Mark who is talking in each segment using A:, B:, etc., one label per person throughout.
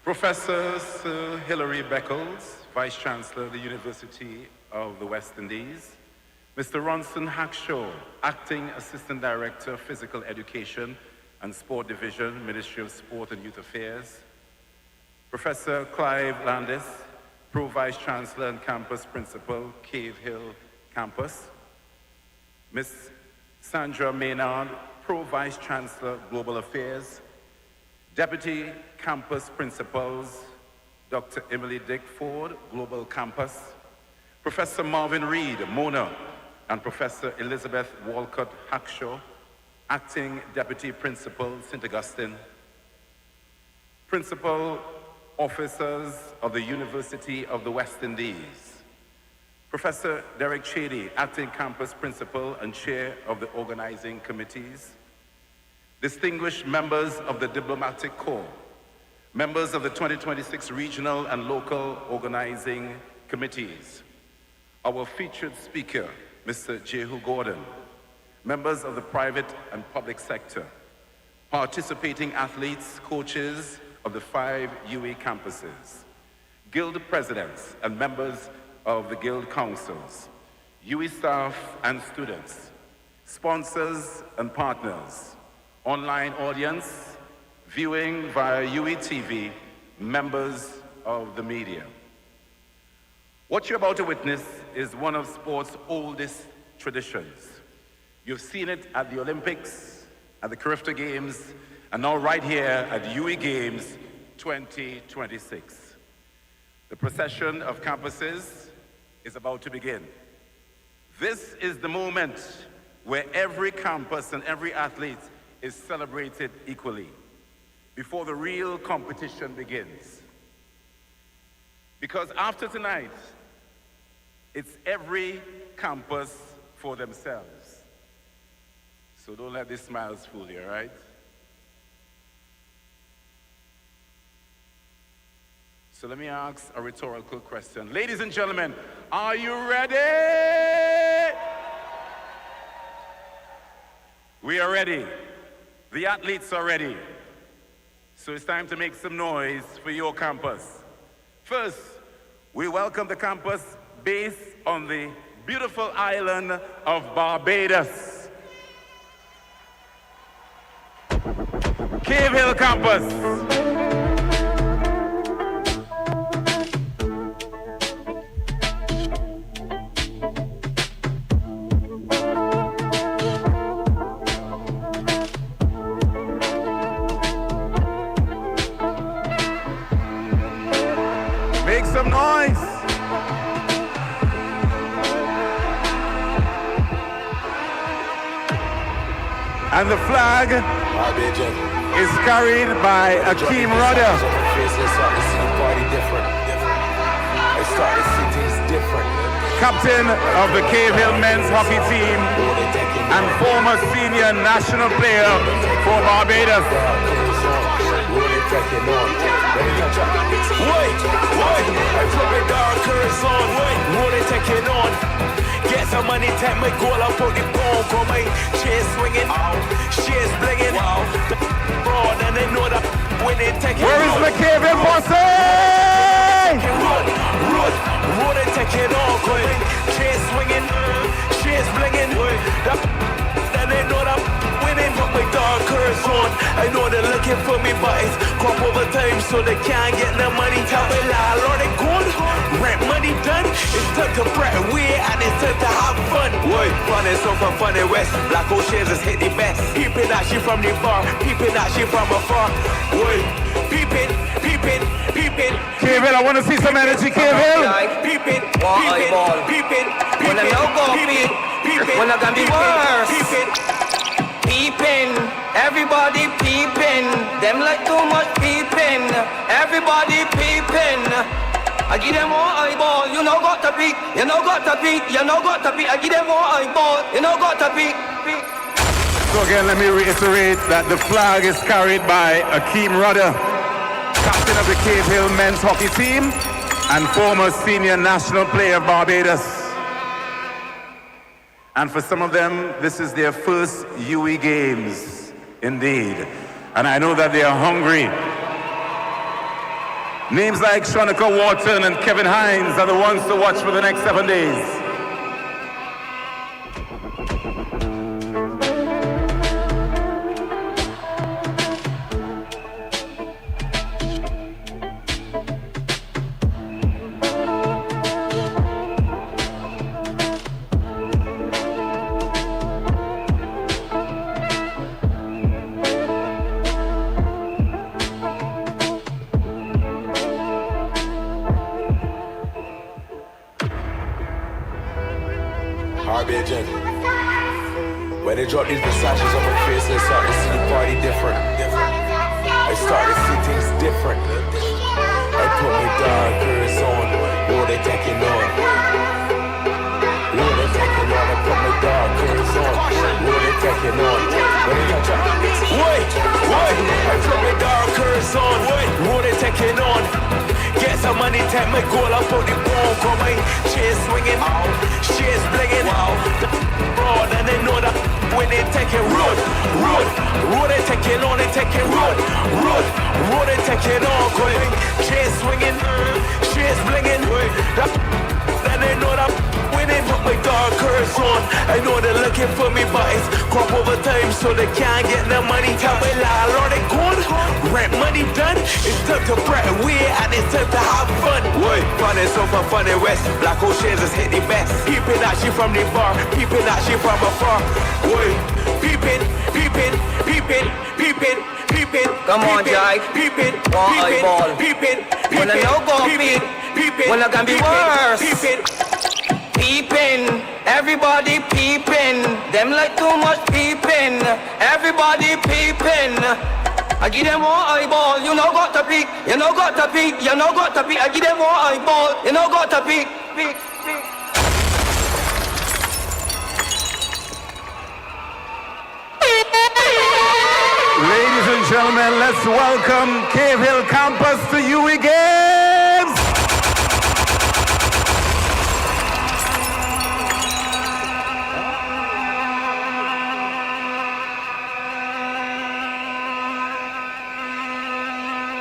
A: Professor Sir Hilary Beckles, Vice Chancellor of the University of the West Indies. Mr. Ronson Hackshaw, Acting Assistant Director of Physical Education and Sport Division, Ministry of Sport and Youth Affairs. Professor Clive Landis, Pro Vice Chancellor and Campus Principal, Cave Hill Campus. Ms. Sandra Maynard, Pro Vice Chancellor, Global Affairs. Deputy Campus Principals, Dr. Emily Dickford, Global Campus. Professor Marvin Reed, Mona, and Professor Elizabeth Walcott Hackshaw, Acting Deputy Principal, St. Augustine. Principal Officers of the University of the West Indies. Professor Derek Chady, Acting Campus Principal and Chair of the Organizing Committees. Distinguished members of the Diplomatic Corps, members of the 2026 Regional and Local Organizing Committees. Our featured speaker, Mr. Jehu Gordon, members of the private and public sector, participating athletes, coaches of the 5 UE campuses, guild presidents and members of the guild councils, UE staff and students, sponsors and partners, online audience, viewing via UWITV, members of the media. What you're about to witness is one of sport's oldest traditions. You've seen it at the Olympics, at the Carifta Games, and now right here at UE Games 2026. The procession of campuses is about to begin. This is the moment where every campus and every athlete is celebrated equally before the real competition begins. Because after tonight, it's every campus for themselves. So don't let these smiles fool you, all right? So let me ask a rhetorical question. Ladies and gentlemen, are you ready? We are ready. The athletes are ready. So it's time to make some noise for your campus. First, we welcome the campus based on the beautiful island of Barbados. Cave Hill Campus. Make some noise. And the flag is carried by Akeem Rudder. Captain of the Cave Hill men's hockey team and former senior national player for Barbados.
B: Get some money, take my goal, I'll put the ball for my chest swinging, chest blinging. Broad, and they know that when they take it.
A: Where is the Cave Hill bossy?
B: Road and take it all, chest swinging, chest blinging. Then they know that when they put my dark curse on, I know they're looking for me, but it's crop over time, so they can't get no money. Tell me, Lord, they good, rent money done. It's time to fret away and it's time to have fun. Woy, running so from funny west, black oceans has hit the best. Peeping at you from the bar, peeping at you from afar. Woy, peeping.
A: Cave Hill, I want to see some energy, Cave Hill.
B: Peeping. When I know go peeping, when I can be worse. Peeping, everybody peeping. Them like too much peeping. Everybody peeping. I give them more eyeball. You know got to peep. You know got to peep. You know got to peep. I give them more eyeball. You know got to peep.
A: So again, let me reiterate that the flag is carried by Akeem Rudder, captain of the Cave Hill men's hockey team and former senior national player of Barbados. And for some of them, this is their first UE Games, indeed. And I know that they are hungry Names like Shonika Wharton and Kevin Hines are the ones to watch for the next 7 days.
B: When they drop these Versaces on my face, they start to see the party different. I start to see things different. I put my darkers on, oh they taking on. Oh they taking on, I put my darkers on, oh they taking on. When they catch up, wait, I put my darkers on, oh they taking on. Get some money, take my goal, I put the ball, come my chain swinging, chains blinging, broad, and they know that when they taking road, they taking on, they taking road, they taking on, going chain swinging, chains blinging, then they know that when they put my dark curse on, I know they're looking for me, but it's crop over time, so they can't get the money. Tell me landlord they gone, rent money done. It's time to break away and it's time to have fun. Wait, fun is over fun in West. Black Oceans has hit the best. Peeping at you from the bar, peeping at you from afar. Wait, peeping.
C: Come on, Jai.
B: Peeping.
C: When I know go peep, when I can be worse. Peeping, everybody peeping. Them like too much peeping. Everybody peeping. I give them one eyeball. You know got to peek. You know got to peek. You know got to peek. I give them one eyeball. You know got to peek.
A: Ladies and gentlemen, let's welcome Cave Hill Campus to UWI Games!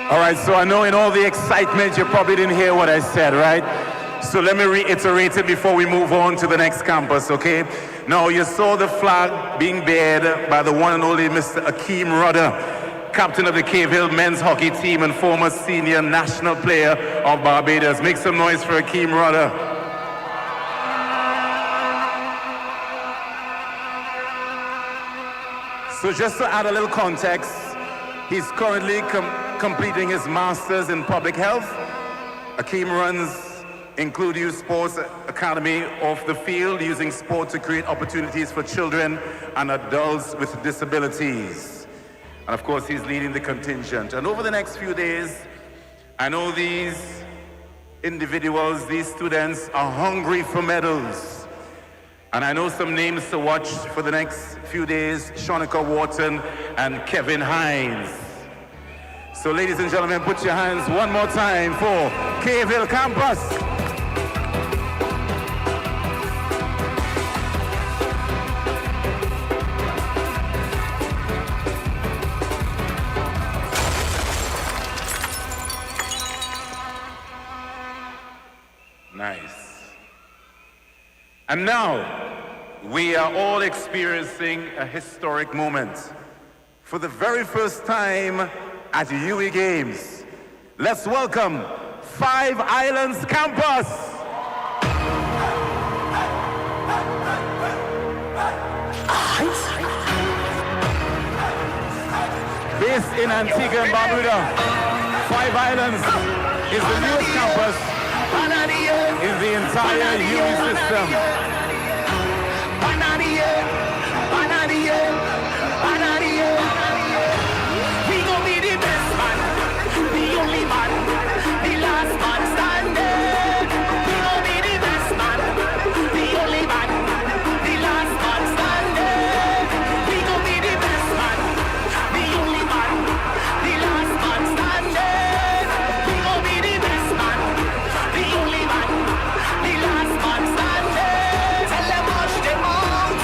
A: All right, so I know in all the excitement you probably didn't hear what I said, right? So let me reiterate it before we move on to the next campus, okay? Now, you saw the flag being bared by the one and only Mr. Akeem Rudder, captain of the Cave Hill men's hockey team and former senior national player of Barbados. Make some noise for Akeem Rudder. So just to add a little context, he's currently completing his master's in public health. Akeem runs Include Youth Sports Academy off the field, using sport to create opportunities for children and adults with disabilities. And of course, he's leading the contingent. And over the next few days, I know these individuals, these students are hungry for medals. And I know some names to watch for the next few days: Shonika Wharton and Kevin Hines. So ladies and gentlemen, put your hands one more time for Cave Hill Campus. Nice. And now, we are all experiencing a historic moment. For the very first time at UWI Games, let's welcome Five Islands Campus. Based in Antigua and Barbuda, Five Islands is the newest campus in the entire UWI system.
B: We gon' be the best man, the only man, the last man standing. We gon' be the best man, the only man, the last man standing. We gon' be the best man, the only man, the last man standing. We gon' be the best man, the only man, the last man standing. Tell them watch them out,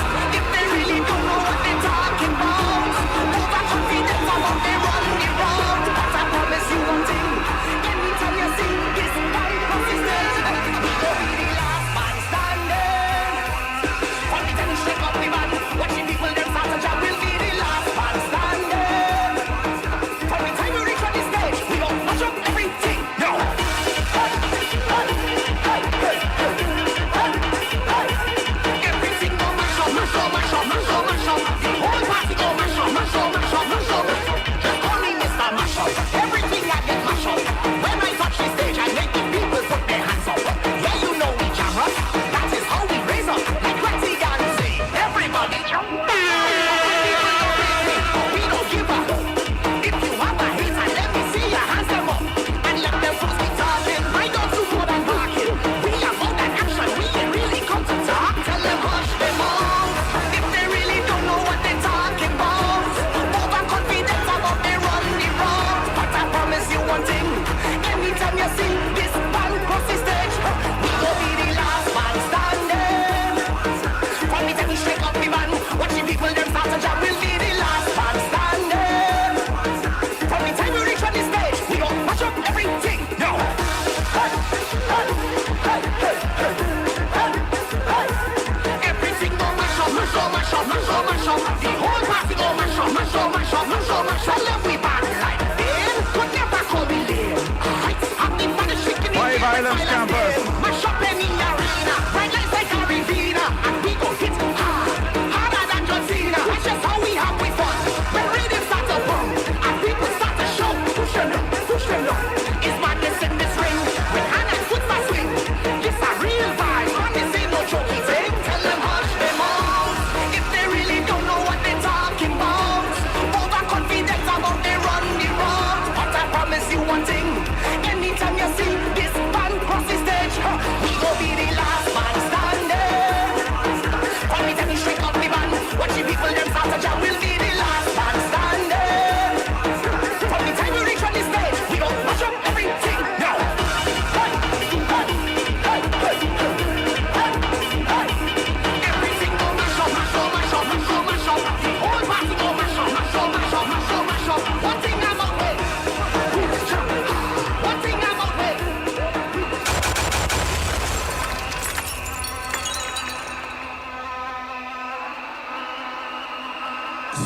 A: Islands campus.
D: Mash up any arena, bright lights like a Rivina, and we go hit hard, harder than John Cena. That's just how we have with fun. When rhythm start to bump, and people start to shout, push them up, push them up. It's madness in this ring, with hand and foot fast swing. This a real vibe, and this ain't no jokey thing. Tell them hush them out, if they really don't know what they're talking about. Overconfident about they run the road, but I promise you one thing. Anytime you see this band cross the stage, we gon' be the last man standing. When we take it straight up the band, watch the people them start to jam, we'll be the last man standing. From the time we reach on the stage, we gon' mash up everything now. Hey, hey, hey, hey, hey, hey. Everything gon' mash up, mash up, mash up, mash up, mash up. The whole party gon' mash up, mash up, mash up, mash up, mash up. One thing I'm out with, one thing I'm out with.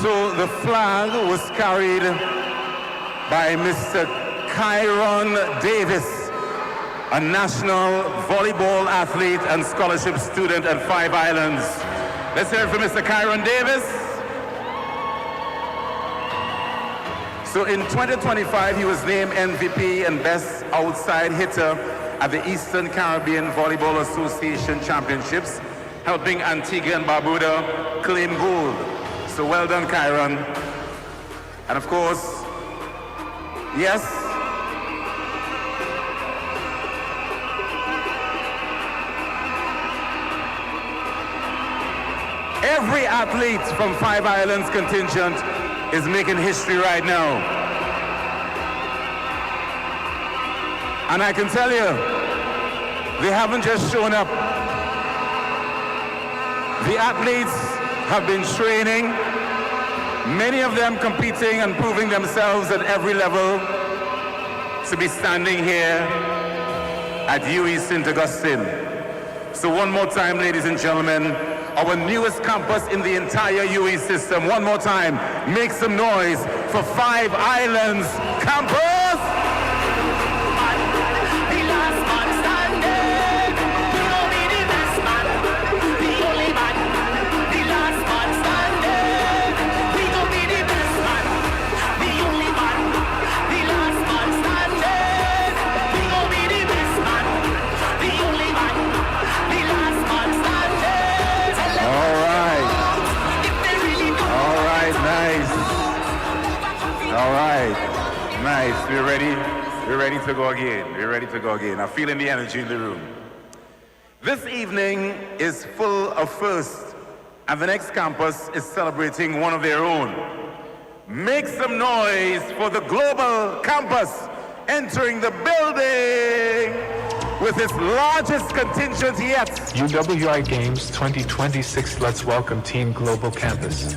A: So the flag was carried by Mr. Kyron Davis, a national volleyball athlete and scholarship student at Five Islands. Let's hear it for Mr. Kyron Davis. So in 2025, he was named MVP and Best Outside Hitter at the Eastern Caribbean Volleyball Association Championships, helping Antigua and Barbuda claim gold. So well done, Kyron. And of course, yes, every athlete from Five Islands contingent is making history right now. And I can tell you, they haven't just shown up. The athletes have been training, many of them competing and proving themselves at every level to be standing here at UWI St. Augustine. So one more time, ladies and gentlemen, our newest campus in the entire UWI system. One more time, make some noise for Five Islands campus! Nice, we're ready to go again. We're ready to go again. I'm feeling the energy in the room. This evening is full of firsts, and the next campus is celebrating one of their own. Make some noise for the global campus entering the building with its largest contingent yet.
E: UWI Games 2026, let's welcome Team Global Campus.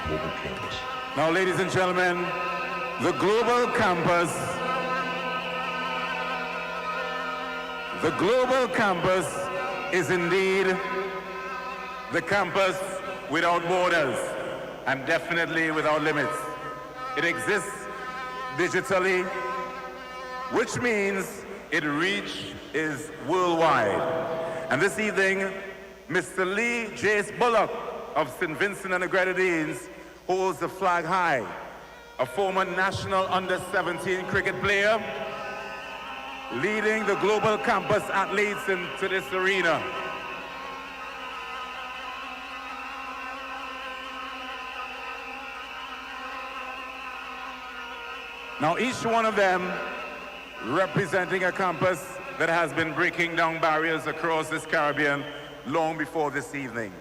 F: Global Campus.
A: Now, ladies and gentlemen, the Global Campus is indeed the campus without borders and definitely without limits. It exists digitally, which means its reach is worldwide. And this evening, Mr. Lee Jace Bullock of St. Vincent and the Grenadines holds the flag high, a former national under-17 cricket player, leading the Global Campus athletes into this arena. Now, each one of them representing a campus that has been breaking down barriers across this Caribbean long before this evening.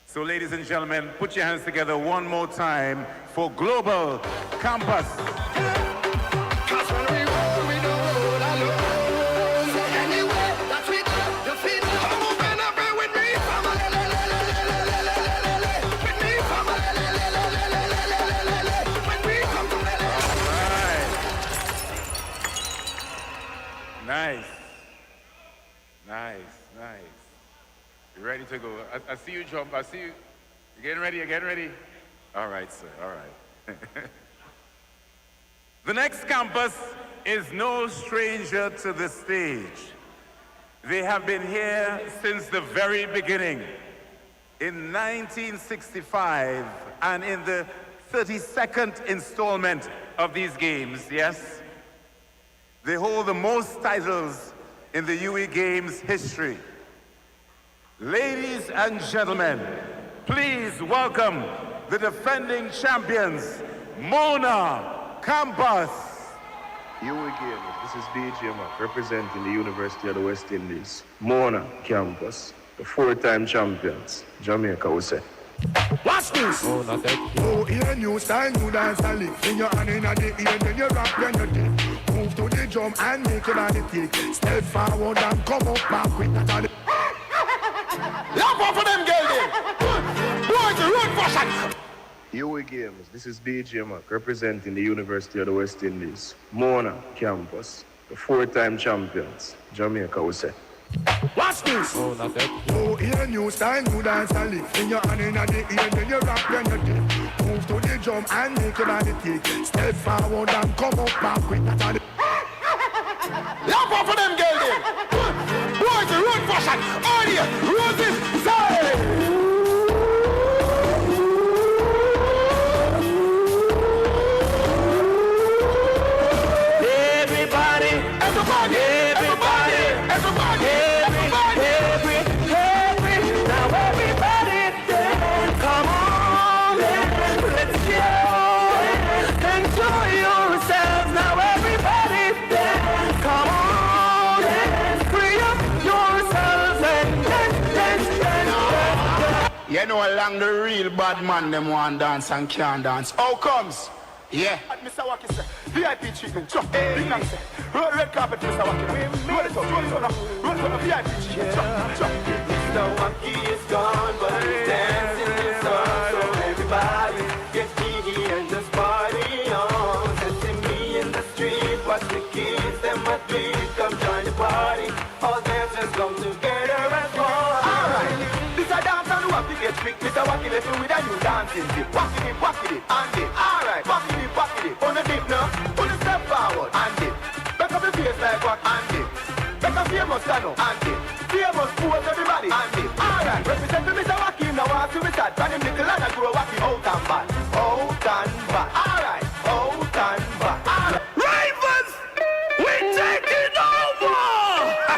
A: So, ladies and gentlemen, put your hands together one more time for Global Campus. Nice. You ready to go? I see you jump. I see you. You getting ready? You getting ready? All right, sir. All right. The next campus is no stranger to the stage. They have been here since the very beginning. In 1965, and in the 32nd installment of these games, yes, they hold the most titles in the UWI Games history. Ladies and gentlemen, please welcome the defending champions, Mona Campus.
G: UWI Games, this is DJ Mac, representing the University of the West Indies. Mona Campus, the four-time champions, Jamaica we say.
B: Watch this!
H: Oh, not that. Oh, here new style, new dance and lick. In your hand in the ear, then you rock, then you dip. Move to the drum and make your body tick. Step forward and come up back quick. That's all.
B: Love off of them, girl, there! Boys, run fashion!
G: UWI Games, this is DJ Mac, representing the University of the West Indies. Mona Campus, the four-time champions, Jamaica we say.
B: Watch this!
H: Oh, not that. Oh, here new style, new dance and lick. In your hand in the ear, then you rock, then you dip. Move to the drum and make your body tick. Step forward and come up back quick. That's all.
B: Love off of them, girl, there! Boys, run fashion! All here, roses, side! Everybody! Now everybody dance! Come on, dance! Let's go! Enjoy yourselves! Now everybody dance! Come on, dance! Free up yourselves and dance!
I: You know along the real bad man them want dance and can't dance. How comes? Yeah.
B: Mr. Wacky sir, VIP treatment, chop, big man sir. Roll red carpet, Mr. Wacky. Roll it up, roll it up, VIP treatment, chop. Mr. Wacky is gone, but he's dancing in the sun. So everybody get jiggy and just party on. Setting me in the street, watch the kids, them my dreams. Come join the party, all dancers come together as one. Alright, this a dance and Wacky get tricked. Mr. Wacky left me with a new dancing dip. Wacky it, and dip. Alright, Wacky it. On the dip now, on the step forward, and dip. Back up your face like what, and dip. Back up famous stand up, and dip. Famous pose everybody, and dip. Alright, represent Mr. Wacky, now want to be sad. Brand him little and I grow Wacky out and back. Out and back, alright, out and back. Ravens, we taking over!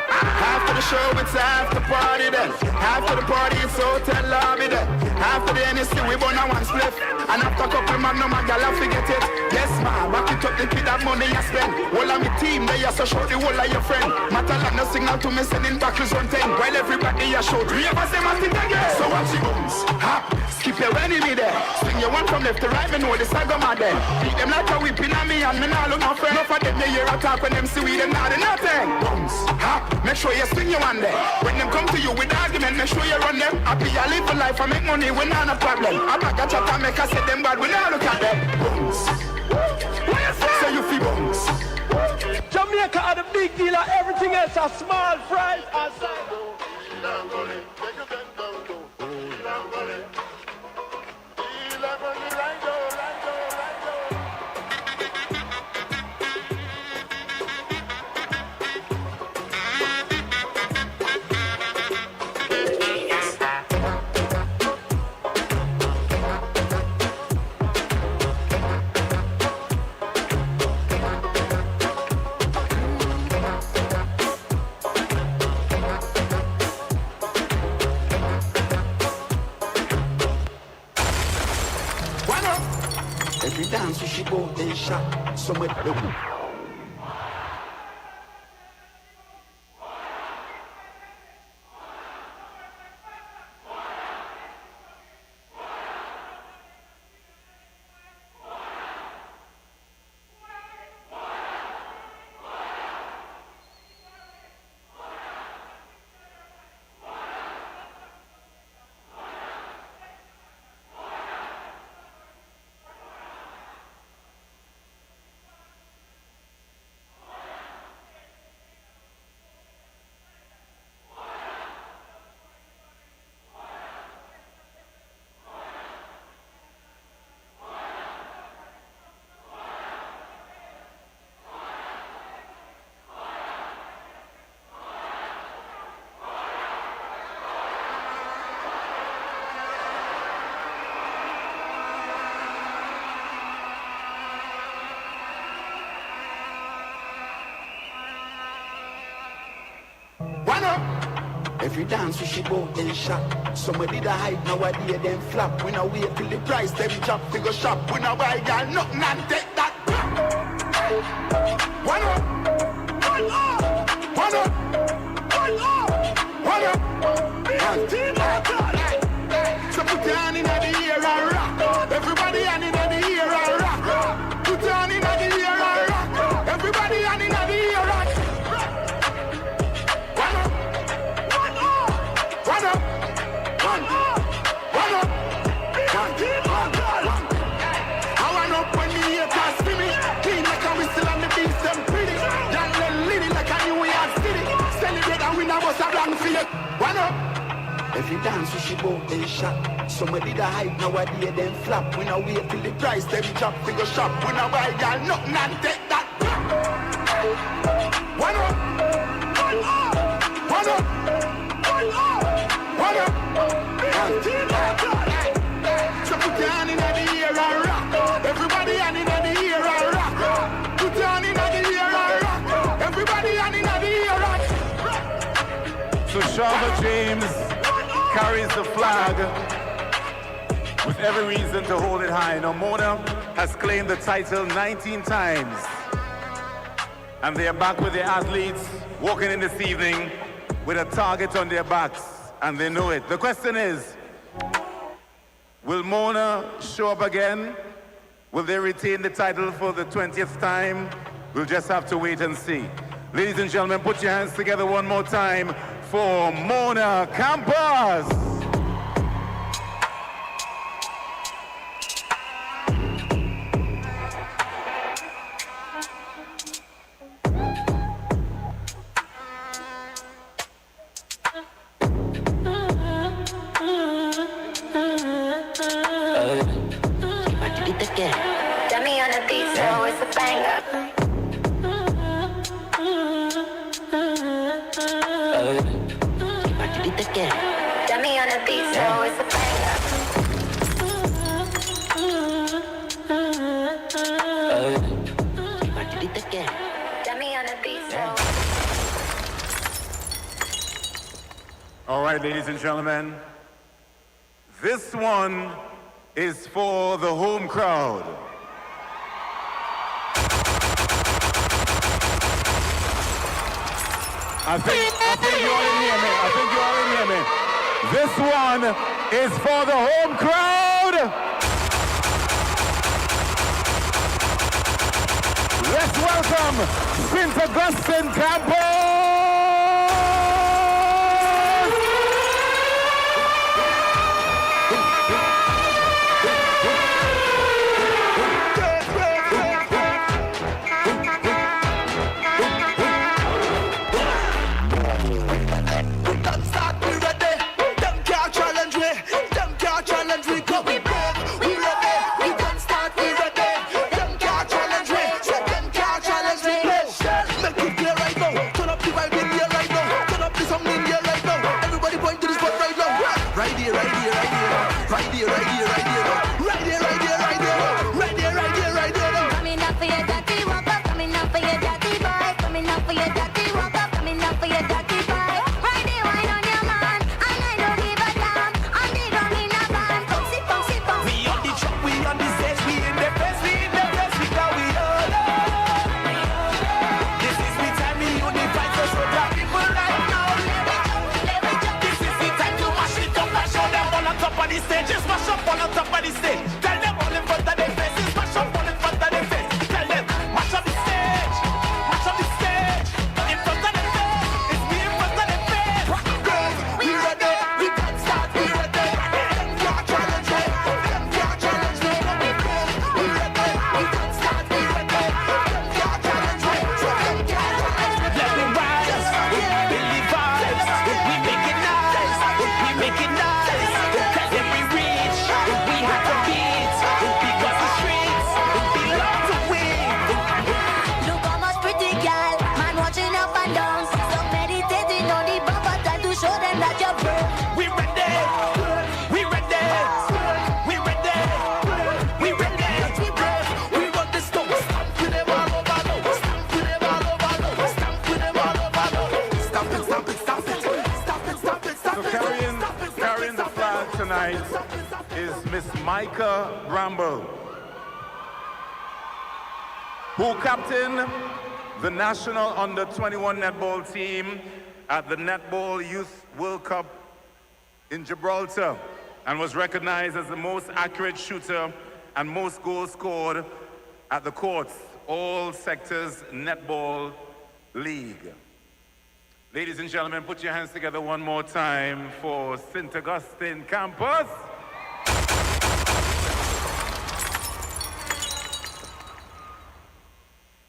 I: After the show, it's after party then. After the party, it's hotel lobby then. After the NSC, we burn a one split. And after a couple magnum, a gal, I forget it. Yes, ma, back it up, the kid have money you spend. All of me team, they are so short, the whole of your friend. Matter like no signal to me, sending back is on 10. While everybody you show, 3 of us, they must think again. So watch the bones, hop, skip your when see me there. Swing your one from left to right, me know this I go mad then. Beat them like a whipping on me and me nah look no friend. Enough of them they hear a talk when them see we them nah do nothing. Bounce, ha, make sure you swing your one there. When them come to you with argument, make sure you run them. Happy I live for life, I make money, we nah no problem. I back a chat and make I say them bad, we nah look at them. Bounce, what you say? So you feel bounce.
B: Jamaica are the big dealer, everything else are small fries outside.
I: Every dance we should go then shot somewhere. Every dance we should go then shop. Somebody that hide nowadays then flap. We now wait till the price them drop. We go shop. We now buy girl nothing and take that. One up, one up, one up, one up, one up. So put your hand in the air and rock. Everybody hand in the air and rock. Put your hand in the air and rock. Everybody hand in the air and rock. Every dance we should go then shop. Somebody that hide nowadays then flap. We now wait till the price them drop. We go shop. We now buy girl nothing and take that. One up, one up, one up, one up, one up. So put your hand in the air and rock. Everybody hand in the air and rock. Put your hand in the air and rock. Everybody hand in the air and rock.
A: So Sharma James carries the flag with every reason to hold it high. Now Mona has claimed the title 19 times. And they are back with their athletes walking in this evening with a target on their backs. And they know it. The question is, will Mona show up again? Will they retain the title for the 20th time? We'll just have to wait and see. Ladies and gentlemen, put your hands together one more time for Mona Campos.
F: Dummy on the beat, so it's a banger. Dummy on the beat, so it's a banger. Dummy on the beat, so.
A: All right, ladies and gentlemen, this one is for the home crowd. I think you all didn't hear me. This one is for the home crowd.
J: Let's welcome St. Augustine Campus!
A: Who captained the national under-21 netball team at the Netball Youth World Cup in Gibraltar and was recognized as the most accurate shooter and most goals scored at the courts, all sectors netball league. Ladies and gentlemen, put your hands together one more time for St. Augustine Campus.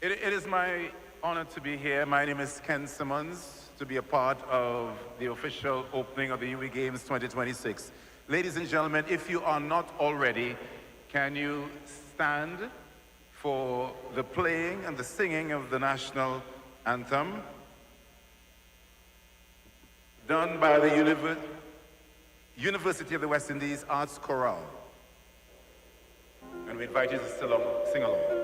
A: It is my honor to be here. My name is Ken Simmons, to be a part of the official opening of the UWI Games 2026. Ladies and gentlemen, if you are not already, can you stand for the playing and the singing of the national anthem, done by the University of the West Indies Arts Chorale. And we invite you to sing along.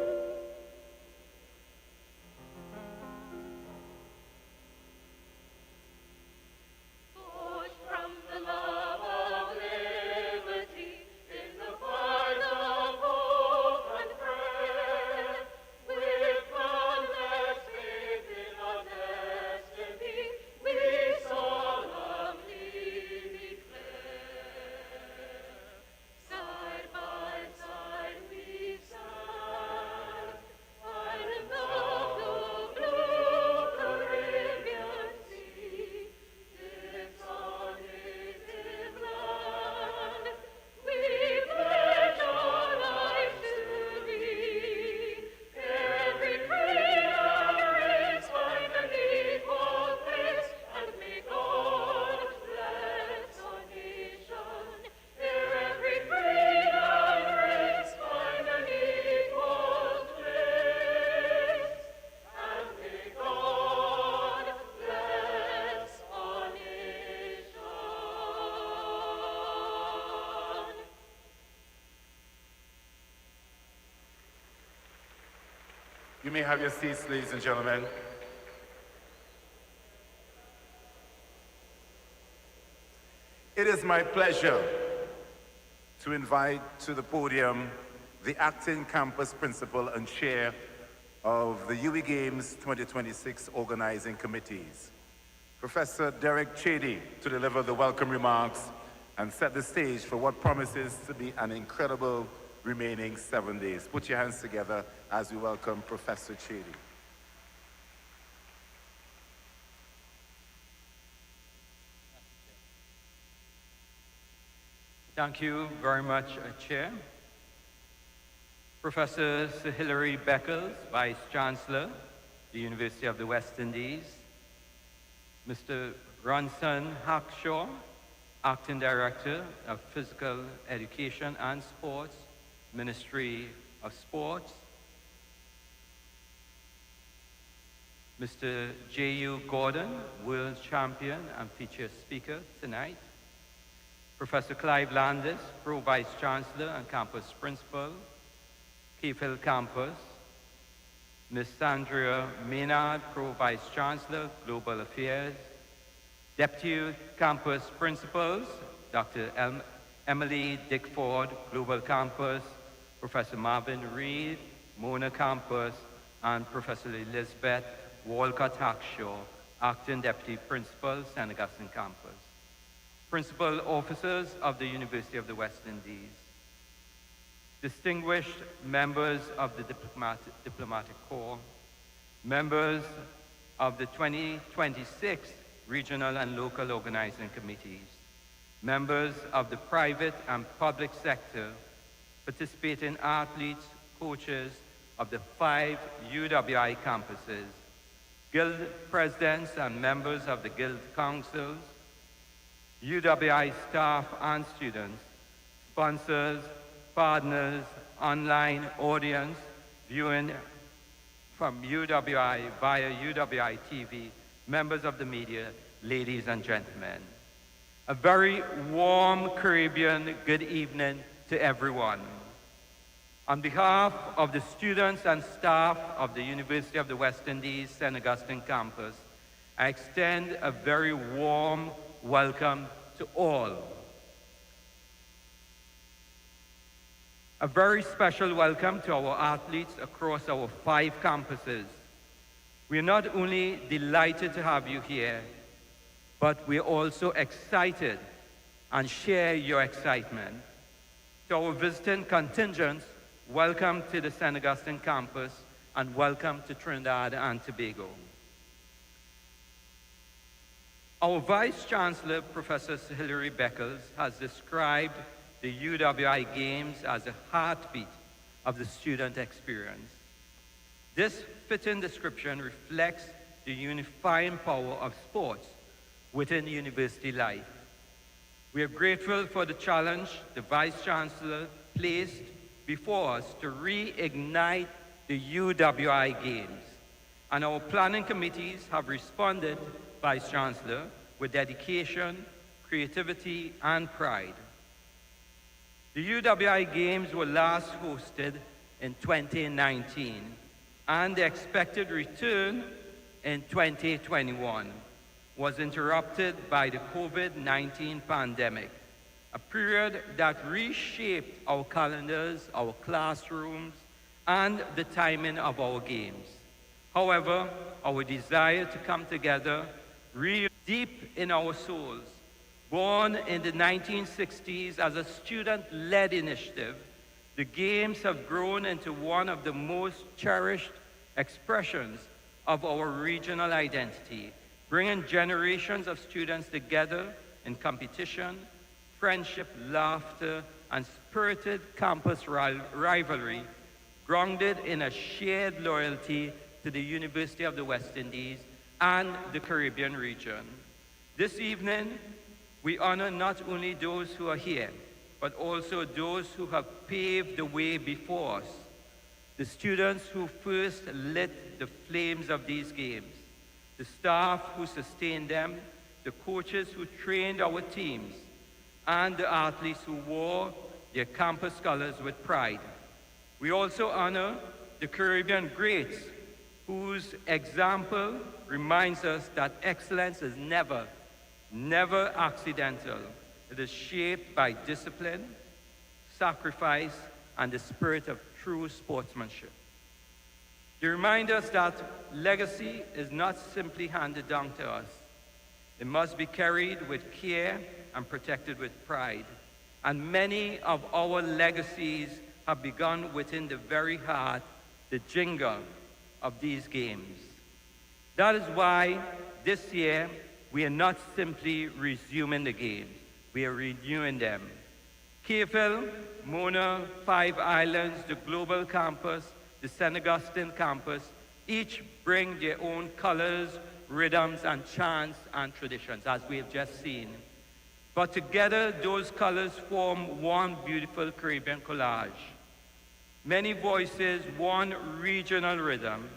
A: You may have your seats, ladies and gentlemen. It is my pleasure to invite to the podium the acting campus principal and chair of the UWI Games 2026 organizing committees, Professor Derek Chady, to deliver the welcome remarks and set the stage for what promises to be an incredible remaining 7 days. Put your hands together as we welcome Professor Chady.
K: Thank you very much, Chair. Professor Sir Hilary Beckles, Vice Chancellor, the University of the West Indies. Mr. Ronson Hackshaw, Acting Director of Physical Education and Sports, Ministry of Sports. Mr. J.U. Gordon, World Champion and featured speaker tonight. Professor Clive Landis, Pro Vice Chancellor and Campus Principal, Keyfield Campus. Ms. Sandra Maynard, Pro Vice Chancellor, Global Affairs. Deputy Campus Principals, Dr. Emily Dickford, Global Campus, Professor Marvin Reed, Mona Campus, and Professor Elizabeth Walcott Hackshaw, Acting Deputy Principal, St. Augustine Campus. Principal Officers of the University of the West Indies. Distinguished members of the Diplomatic Corps, members of the 2026 regional and local organizing committees, members of the private and public sector, participating athletes, coaches of the 5 UWI campuses, guild presidents and members of the guild councils, UWI staff and students, sponsors, partners, online audience, viewing from UWI via UWITV, members of the media, ladies and gentlemen. A very warm Caribbean good evening to everyone. On behalf of the students and staff of the University of the West Indies St. Augustine campus, I extend a very warm welcome to all. A very special welcome to our athletes across our 5 campuses. We are not only delighted to have you here, but we're also excited and share your excitement. To our visiting contingents, welcome to the St. Augustine campus and welcome to Trinidad and Tobago. Our Vice Chancellor, Professor Hilary Beckles, has described the UWI Games as a heartbeat of the student experience. This fitting description reflects the unifying power of sports within university life. We are grateful for the challenge the Vice Chancellor placed before us to reignite the UWI Games, and our planning committees have responded, Vice Chancellor, with dedication, creativity, and pride. The UWI Games were last hosted in 2019, and the expected return in 2021 was interrupted by the COVID-19 pandemic, a period that reshaped our calendars, our classrooms, and the timing of our games. However, our desire to come together really deep in our souls. Born in the 1960s as a student-led initiative, the Games have grown into one of the most cherished expressions of our regional identity, bringing generations of students together in competition, friendship, laughter, and spirited campus rivalry, grounded in a shared loyalty to the University of the West Indies and the Caribbean region. This evening, we honor not only those who are here, but also those who have paved the way before us, the students who first lit the flames of these games, the staff who sustained them, the coaches who trained our teams, and the athletes who wore their campus colors with pride. We also honor the Caribbean greats whose example reminds us that excellence is never accidental. It is shaped by discipline, sacrifice, and the spirit of true sportsmanship. They remind us that legacy is not simply handed down to us. It must be carried with care and protected with pride. And many of our legacies have begun within the very heart, the jingle of these games. That is why this year we are not simply resuming the games, we are renewing them. Keyfield, Mona, Five Islands, the Global Campus, the St. Augustine Campus, each bring their own colors, rhythms, and chants and traditions, as we have just seen. But together, those colors form one beautiful Caribbean collage. Many voices, one regional rhythm,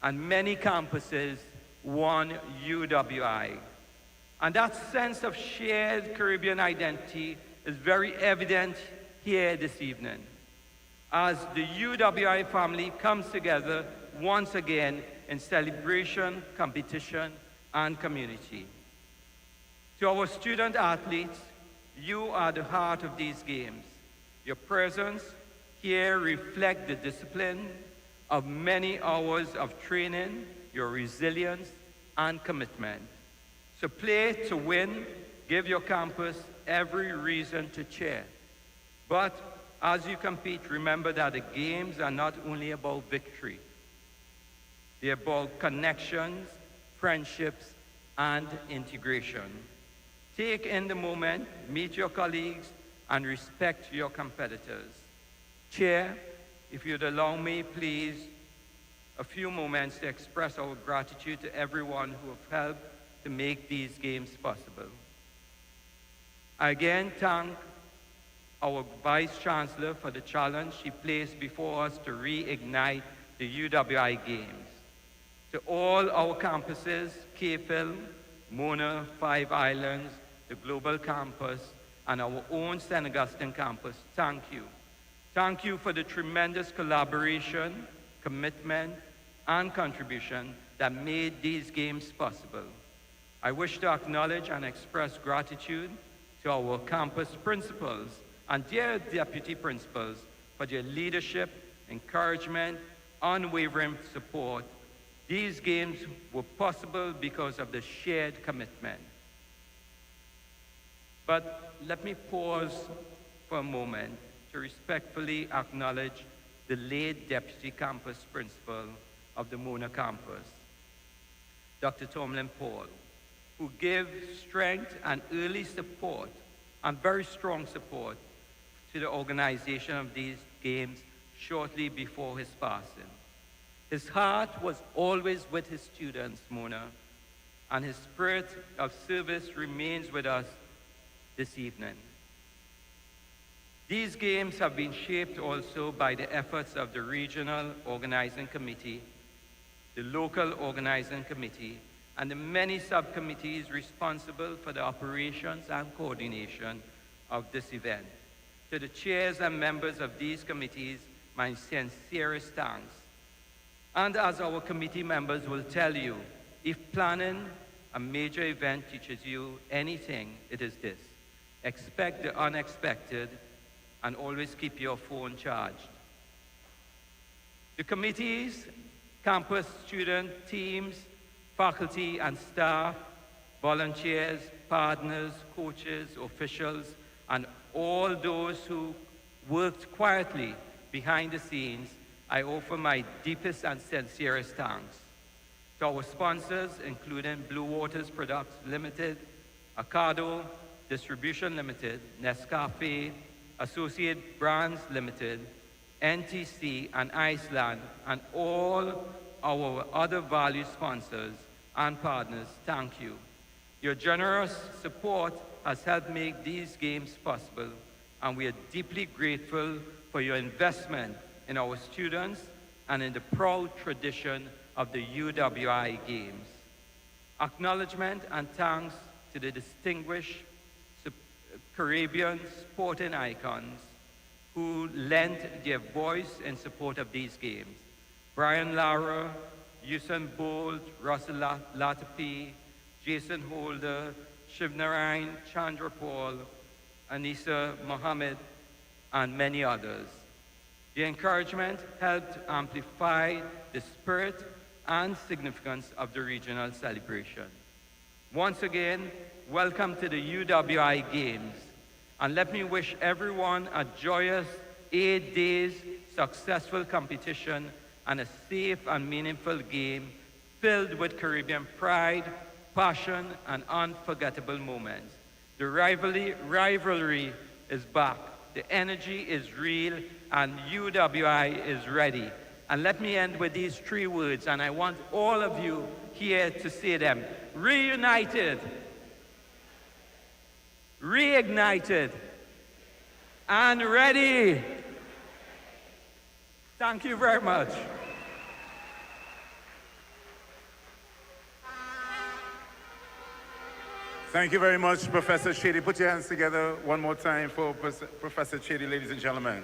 K: and many campuses, one UWI. And that sense of shared Caribbean identity is very evident here this evening, as the UWI family comes together once again in celebration, competition, and community. To our student athletes, you are the heart of these games. Your presence here reflects the discipline of many hours of training, your resilience, and commitment. So play to win, give your campus every reason to cheer. But as you compete, remember that the games are not only about victory. They're about connections, friendships, and integration. Take in the moment, meet your colleagues, and respect your competitors. Chair, if you'd allow me, please, a few moments to express our gratitude to everyone who have helped to make these games possible. I again thank our Vice Chancellor for the challenge she placed before us to reignite the UWI Games. To all our campuses, Keyfield, Mona, Five Islands, the Global Campus, and our own St. Augustine Campus, thank you. Thank you for the tremendous collaboration, commitment, and contribution that made these games possible. I wish to acknowledge and express gratitude to our campus principals and their deputy principals for their leadership, encouragement, unwavering support. These games were possible because of the shared commitment. But let me pause for a moment to respectfully acknowledge the late Deputy Campus Principal of the Mona Campus, Dr. Tomlin Paul, who gave strength and early support, and very strong support, to the organization of these games shortly before his passing. His heart was always with his students, Mona, and his spirit of service remains with us this evening. These games have been shaped also by the efforts of the Regional Organizing Committee, the Local Organizing Committee, and the many subcommittees responsible for the operations and coordination of this event. To the chairs and members of these committees, my sincerest thanks. And as our committee members will tell you, if planning a major event teaches you anything, it is this: expect the unexpected and always keep your phone charged. The committees, campus student teams, faculty and staff, volunteers, partners, coaches, officials, and all those who worked quietly behind the scenes, I offer my deepest and sincerest thanks. To our sponsors, including Blue Waters Products Limited, Ocado Distribution Limited, Nescafe, Associate Brands Limited, NTC and Iceland, and all our other valued sponsors and partners, thank you. Your generous support has helped make these games possible, and we are deeply grateful for your investment in our students and in the proud tradition of the UWI Games. Acknowledgement and thanks to the distinguished Caribbean sporting icons who lent their voice in support of these games. Brian Lara, Usain Bolt, Russell Latifi, Jason Holder, Shivnarine Chandra Paul, Anissa Mohammed, and many others. The encouragement helped amplify the spirit and significance of the regional celebration. Once again, welcome to the UWI Games. And let me wish everyone a joyous 8 days successful competition and a safe and meaningful game filled with Caribbean pride, passion, and unforgettable moments. The rivalry is back. The energy is real, and UWI is ready. And let me end with these 3 words, and I want all of you here to say them. Reunited, reignited, and ready. Thank you very much.
A: Thank you very much, Professor Shady. Put your hands together one more time for Professor Shady, ladies and gentlemen.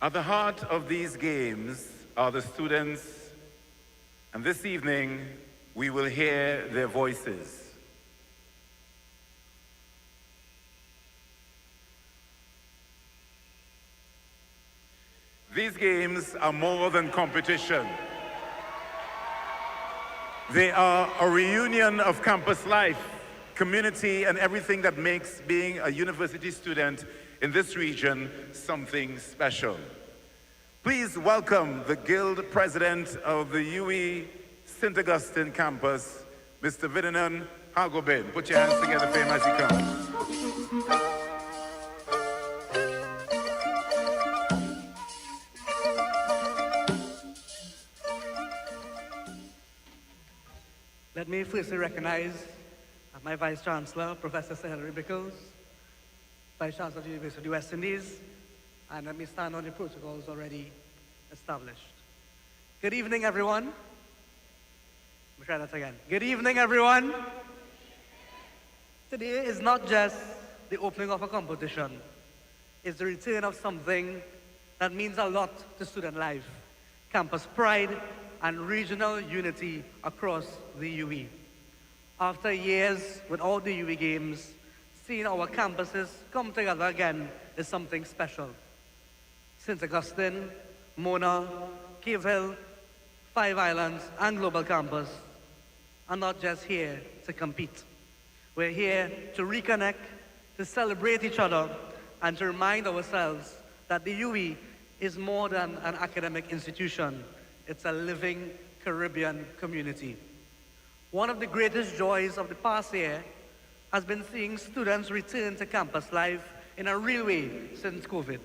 A: At the heart of these games are the students, and this evening we will hear their voices. These games are more than competition. They are a reunion of campus life, community, and everything that makes being a university student in this region something special. Please welcome the Guild President of the UWI St. Augustine campus, Mr. Vidanan Hagobin. Put your hands together for him as he comes.
L: Let me firstly recognize my Vice Chancellor, Professor Hilary Beckles, Vice Chancellor of the University of the West Indies, and let me stand on the protocols already established. Good evening, everyone. Let me try that again. Good evening, everyone. Today is not just the opening of a competition. It's the return of something that means a lot to student life, campus pride, and regional unity across the UWI. After years without the UWI Games, seeing our campuses come together again is something special. St. Augustine, Mona, Cave Hill, Five Islands, and Global Campus are not just here to compete. We're here to reconnect, to celebrate each other, and to remind ourselves that the UWI is more than an academic institution. It's a living Caribbean community. One of the greatest joys of the past year has been seeing students return to campus life in a real way since COVID.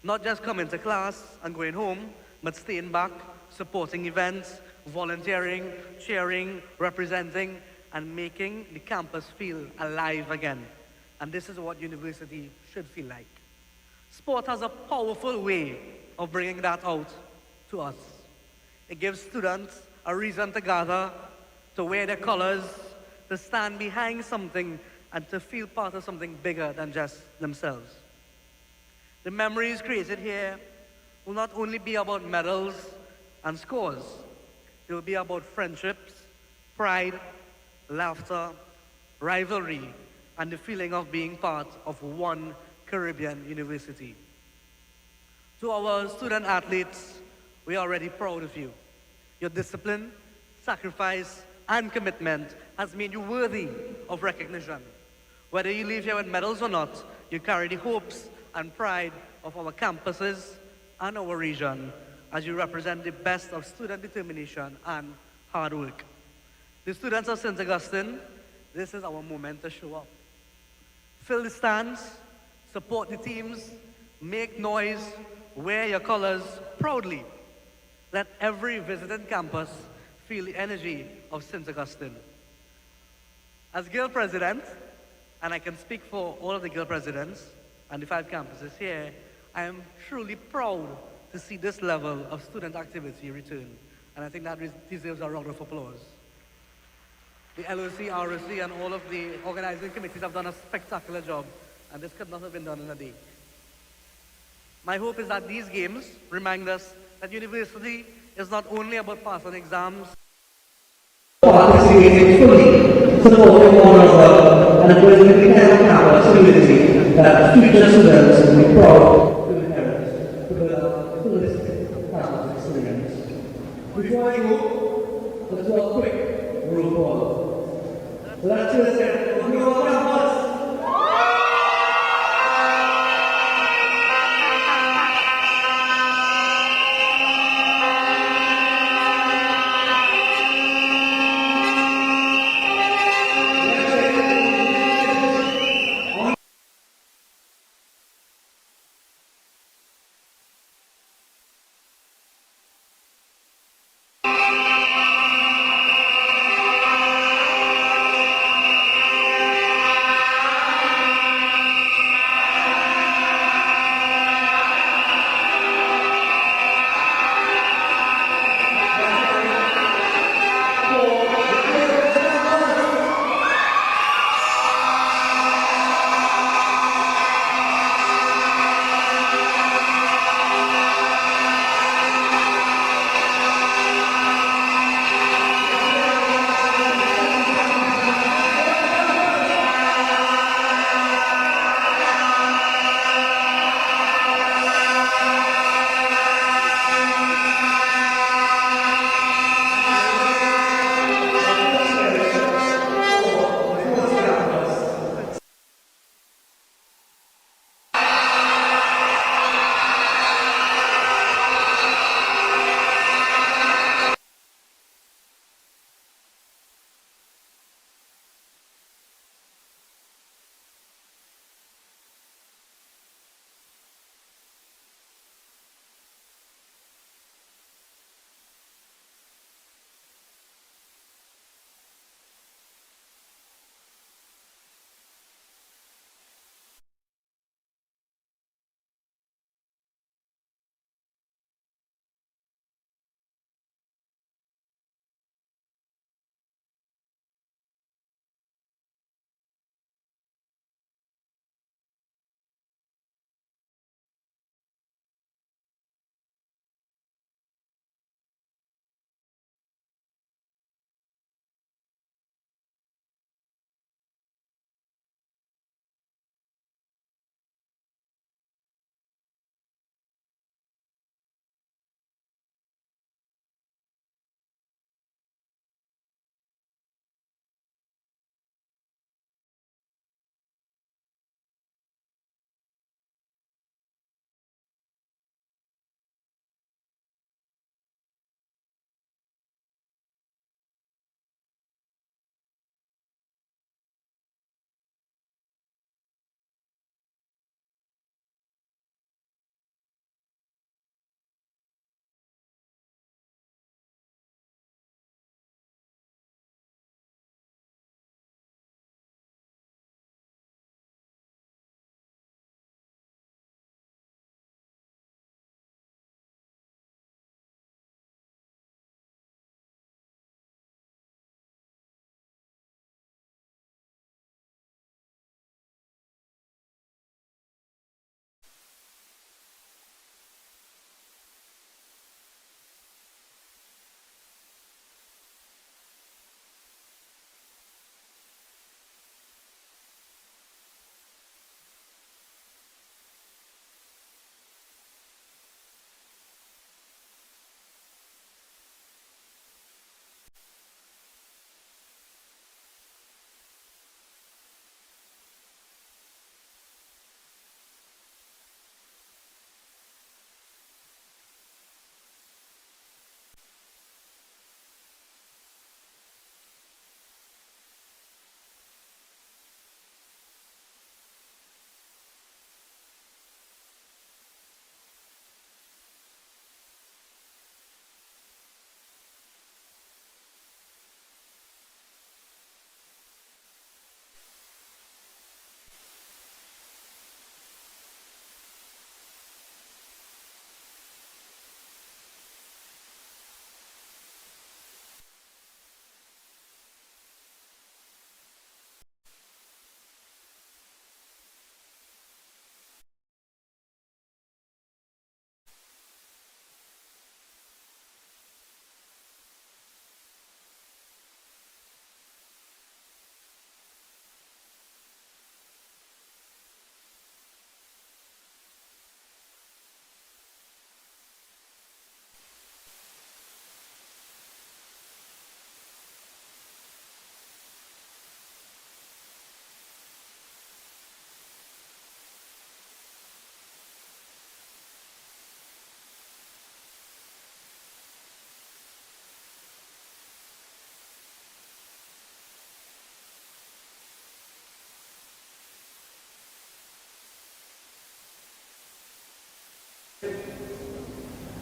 L: Not just coming to class and going home, but staying back, supporting events, volunteering, cheering, representing, and making the campus feel alive again. And this is what university should feel like. Sport has a powerful way of bringing that out to us. It gives students a reason to gather, to wear their colors, to stand behind something, and to feel part of something bigger than just themselves. The memories created here will not only be about medals and scores. They will be about friendships, pride, laughter, rivalry, and the feeling of being part of one Caribbean university. To our student athletes, we are already proud of you. Your discipline, sacrifice, and commitment has made you worthy of recognition. Whether you leave here with medals or not, you carry the hopes and pride of our campuses and our region as you represent the best of student determination and hard work. The students of St. Augustine, this is our moment to show up. Fill the stands, support the teams, make noise, wear your colors proudly. Let every visiting campus feel the energy of St. Augustine. As Guild President, and I can speak for all of the Guild Presidents and the 5 campuses here, I am truly proud to see this level of student activity return. And I think that deserves a round of applause. The LOC, ROC, and all of the organizing committees have done a spectacular job, and this could not have been done in a day. My hope is that these games remind us that university is not only about passing exams.
M: Participating fully, supporting one another, and building the kind of campus community that future students will be proud to inherit to build a holistic campus experience. Before I go, do a quick roll call. Let's do this again. Open your campus.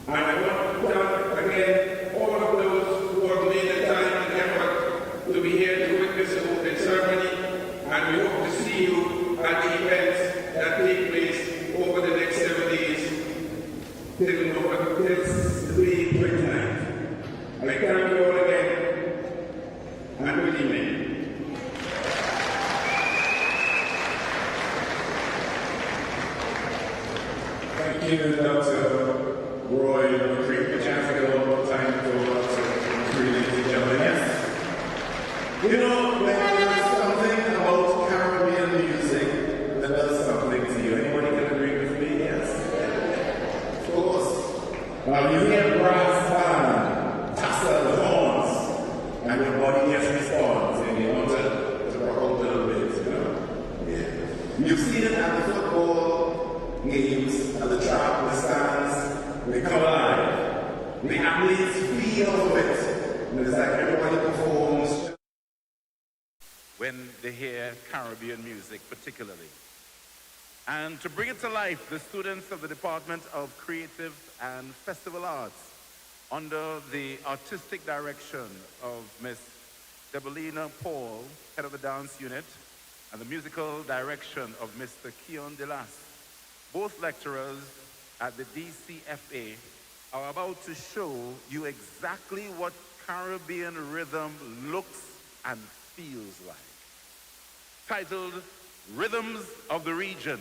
A: And I want to thank again all of those who have made the time and effort to be here to witness the opening ceremony, and we hope to see you at the events that take place over the next 7 days till the 29th. I thank you all again, and good evening.
N: Thank you, Dr. Roy. We'll create the chance to get a little more time for three ladies and gentlemen. Yes. You know, there's something about Caribbean music that does something to you. Anybody can agree with me? Yes. Of course. You hear brass band, tassels, horns, and your body just responds, and you want to rock out a little bit, you know? Yeah. You've seen it at the football games, at the track, the stands, they come alive. The athletes feel it. And it's like everybody performs.
A: When they hear Caribbean music particularly. And to bring it to life, the students of the Department of Creative and Festival Arts, under the artistic direction of Miss Debelina Paul, head of the dance unit, and the musical direction of Mr. Keon Delas, both lecturers at the DCFA, are about to show you exactly what Caribbean rhythm looks and feels like. Titled Rhythms of the Region,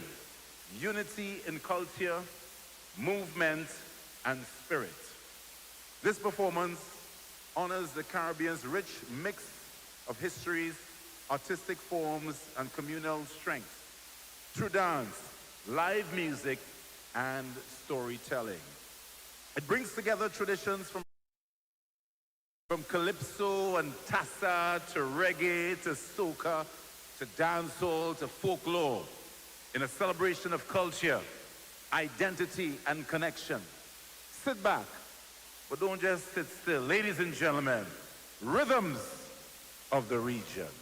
A: Unity in Culture, Movement, and Spirit. This performance honors the Caribbean's rich mix of histories, artistic forms, and communal strength through dance, live music, and storytelling. It brings together traditions from calypso and tassa to reggae to soca to dancehall to folklore in a celebration of culture, identity, and connection. Sit back, but don't just sit still. Ladies and gentlemen, Rhythms of the Region.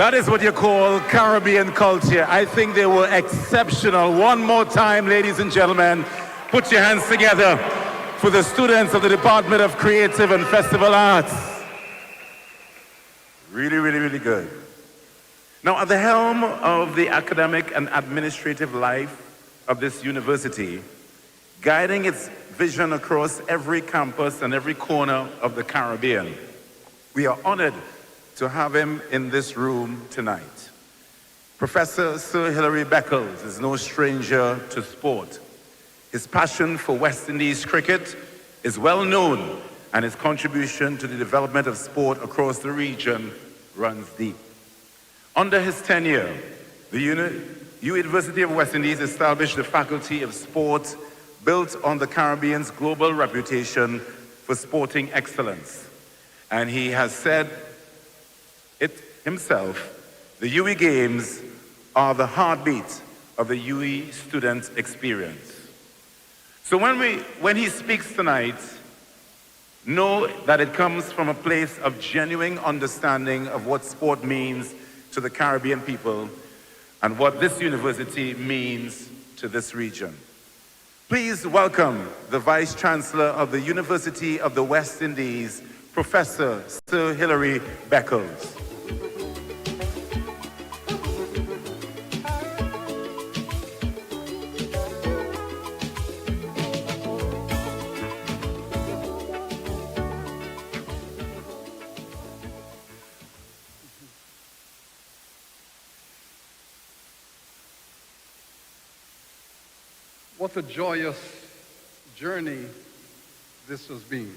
J: That is what you call Caribbean culture. I think they were exceptional. One more time, ladies and gentlemen, put your hands together for the students of the Department of Creative and Festival Arts. Really, really, really good.
A: Now, at the helm of the academic and administrative life of this university, guiding its vision across every campus and every corner of the Caribbean, we are honored to have him in this room tonight. Professor Sir Hilary Beckles is no stranger to sport. His passion for West Indies cricket is well known, and his contribution to the development of sport across the region runs deep. Under his tenure, the University of West Indies established the Faculty of Sport, built on the Caribbean's global reputation for sporting excellence. And he has said it himself, the UWI Games are the heartbeat of the UWI student experience. So when he speaks tonight, know that it comes from a place of genuine understanding of what sport means to the Caribbean people and what this university means to this region. Please welcome the Vice Chancellor of the University of the West Indies, Professor Sir Hilary Beckles.
O: What a joyous journey this has been.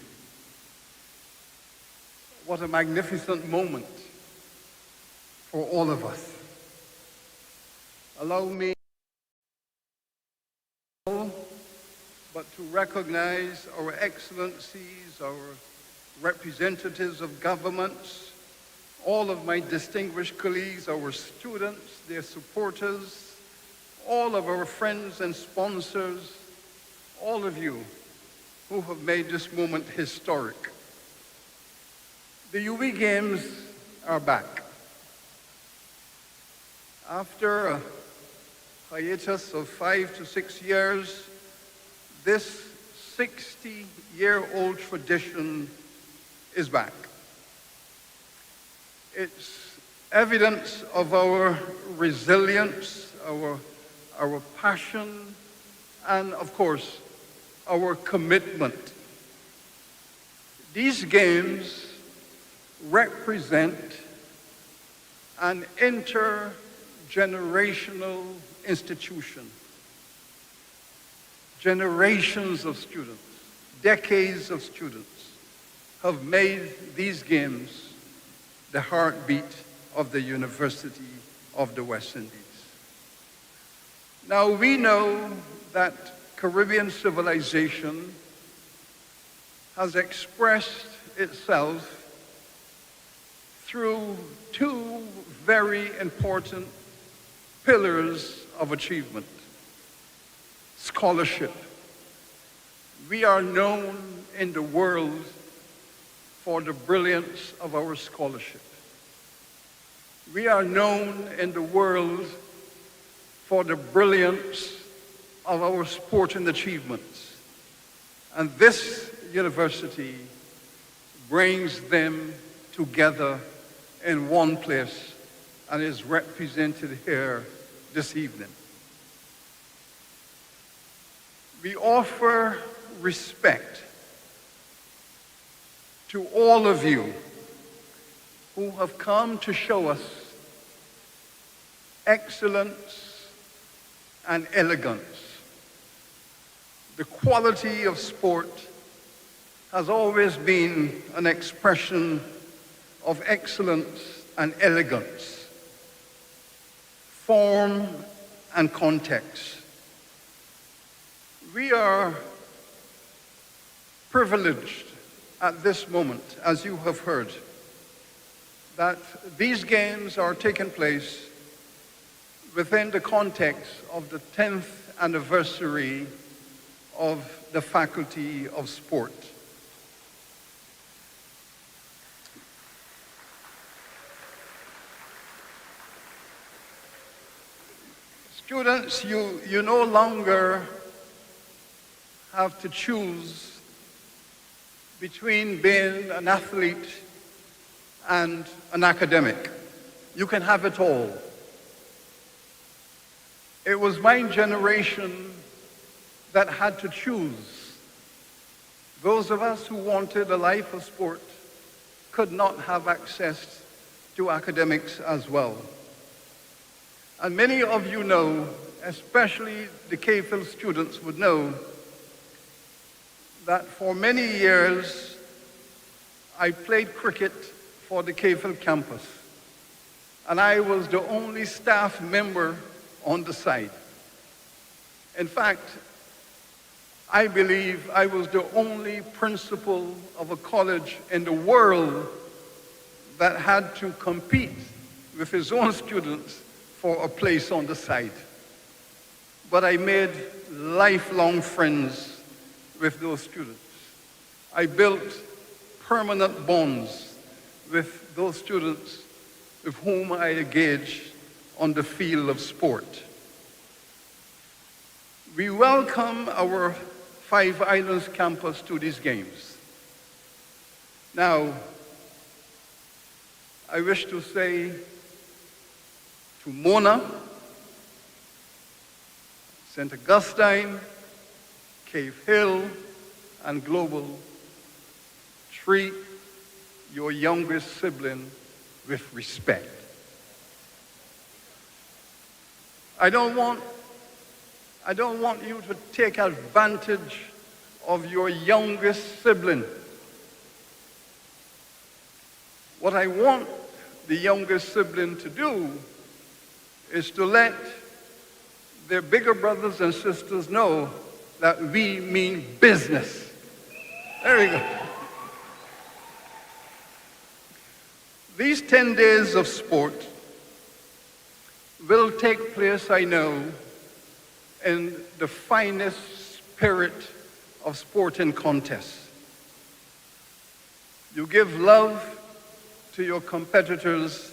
O: What a magnificent moment for all of us. Allow me but to recognize our excellencies, our representatives of governments, all of my distinguished colleagues, our students, their supporters, all of our friends and sponsors, all of you who have made this moment historic. The UWI Games are back. After a hiatus of 5 to 6 years, this 60-year-old tradition is back. It's evidence of our resilience, our passion, and of course, our commitment. These games represent an intergenerational institution. Generations of students, decades of students have made these games the heartbeat of the University of the West Indies. Now, we know that Caribbean civilization has expressed itself through two very important pillars of achievement. Scholarship. We are known in the world for the brilliance of our scholarship. We are known in the world for the brilliance of our sporting achievements. And this university brings them together in one place and is represented here this evening. We offer respect to all of you who have come to show us excellence and elegance. The quality of sport has always been an expression of excellence and elegance, form and context. We are privileged at this moment, as you have heard, that these games are taking place within the context of the 10th anniversary of the Faculty of Sport. Students, you no longer have to choose between being an athlete and an academic. you can have it all. It was my generation that had to choose. Those of us who wanted a life of sport could not have access to academics as well. And many of you know, especially the KPhil students would know, that for many years I played cricket for the KPhil campus. And I was the only staff member on the side. In fact, I believe I was the only principal of a college in the world that had to compete with his own students for a place on the side. But I made lifelong friends with those students. I built permanent bonds with those students with whom I engaged on the field of sport. We welcome our Five Islands campus to these games. Now, I wish to say to Mona, St. Augustine, Cave Hill, and Global, treat your youngest sibling with respect. I don't want you to take advantage of your youngest sibling. What I want the youngest sibling to do is to let their bigger brothers and sisters know that we mean business. There we go. These 10 days of sport will take place, I know, in the finest spirit of sporting contests. You give love to your competitors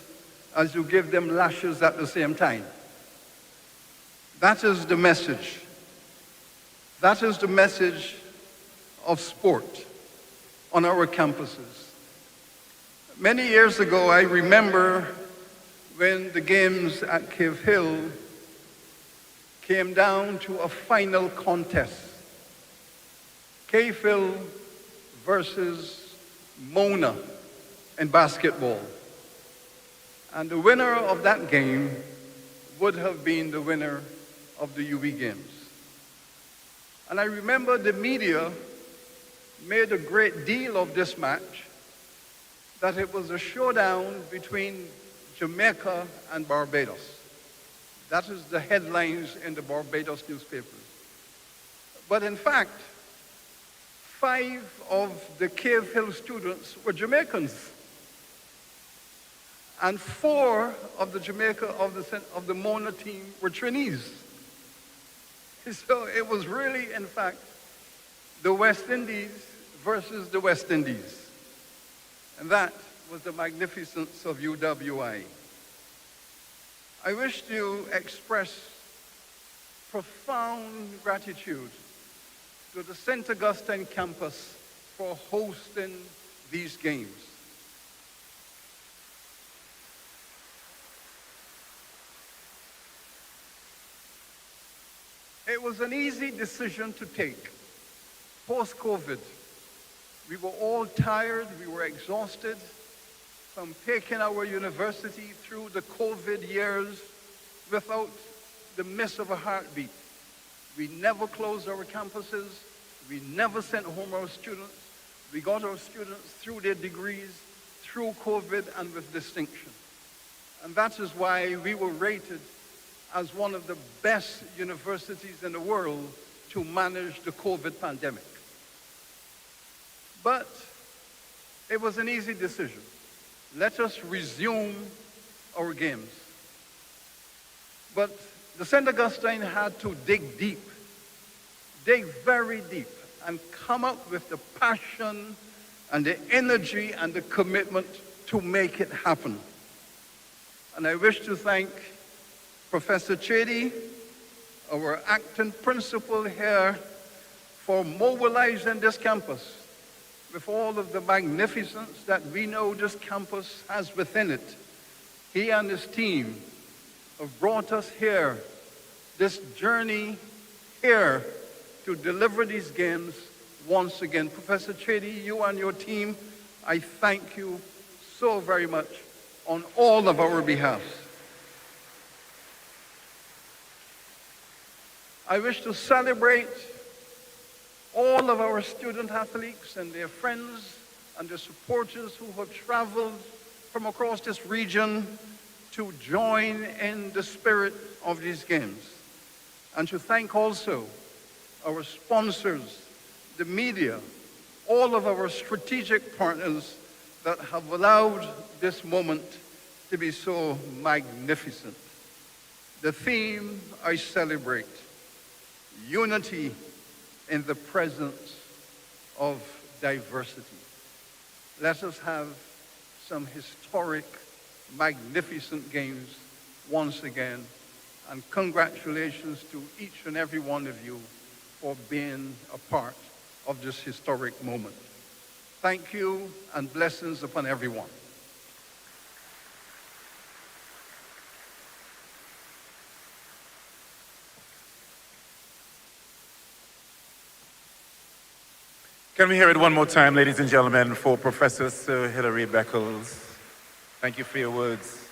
O: as you give them lashes at the same time. That is the message. That is the message of sport on our campuses. Many years ago, I remember when the games at Cave Hill came down to a final contest. Cave Hill versus Mona in basketball. And the winner of that game would have been the winner of the UWI Games. And I remember the media made a great deal of this match, that it was a showdown between Jamaica and Barbados. That is the headlines in the Barbados newspapers. But in fact, 5 of the Cave Hill students were Jamaicans. And 4 of the Mona team were Trinidadians. So it was really, in fact, the West Indies versus the West Indies. And that was the magnificence of UWI. I wish to express profound gratitude to the St. Augustine campus for hosting these games. It was an easy decision to take. Post-COVID, we were all tired, we were exhausted from taking our university through the COVID years without the miss of a heartbeat. We never closed our campuses, we never sent home our students. We got our students through their degrees, through COVID, and with distinction. And that is why we were rated as one of the best universities in the world to manage the COVID pandemic. But it was an easy decision. Let us resume our games. But the St. Augustine had to dig deep, dig very deep, and come up with the passion and the energy and the commitment to make it happen. And I wish to thank Professor Chedi, our acting principal here, for mobilizing this campus with all of the magnificence that we know this campus has within it, He and his team have brought us here, this journey here to deliver these games once again. Professor Chedi, you and your team, I thank you so very much on all of our behalf. I wish to celebrate all of our student athletes and their friends and their supporters who have traveled from across this region to join in the spirit of these games. And to thank also our sponsors, the media, all of our strategic partners that have allowed this moment to be so magnificent. The theme I celebrate, unity in the presence of diversity. Let us have some historic, magnificent games once again, and congratulations to each and every one of you for being a part of this historic moment. Thank you, and blessings upon everyone.
J: Can we hear it one more time, ladies and gentlemen, for Professor Sir Hilary Beckles? Thank you for your words.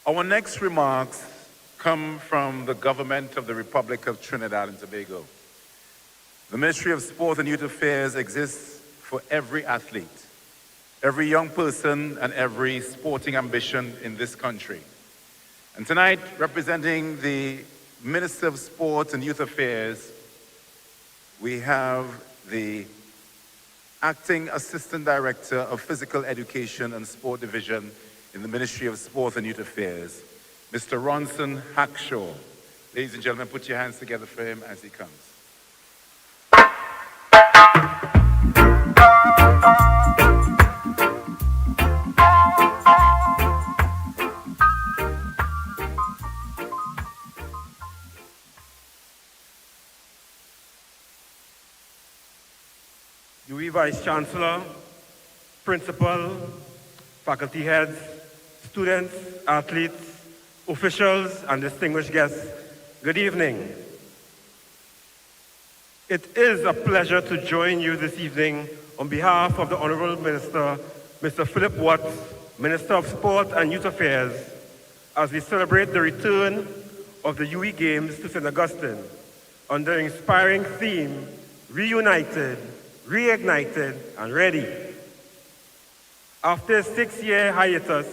J: Our next remarks come from the government of the Republic of Trinidad and Tobago. The Ministry of Sport and Youth Affairs exists for every athlete, every young person, and every sporting ambition in this country. And tonight, representing the Minister of Sport and Youth Affairs, we have the Acting Assistant Director of Physical Education and Sport Division in the Ministry of Sport and Youth Affairs, Mr. Ronson Hackshaw. Ladies and gentlemen, put your hands together for him as he comes.
P: UWI Vice Chancellor, Principal, faculty heads, students, athletes, officials, and distinguished guests, good evening. It is a pleasure to join you this evening on behalf of the Honorable Minister, Mr. Philip Watts, Minister of Sport and Youth Affairs, as we celebrate the return of the UWI Games to St. Augustine under the inspiring theme, Reunited, Reignited, and Ready. After a 6-year hiatus,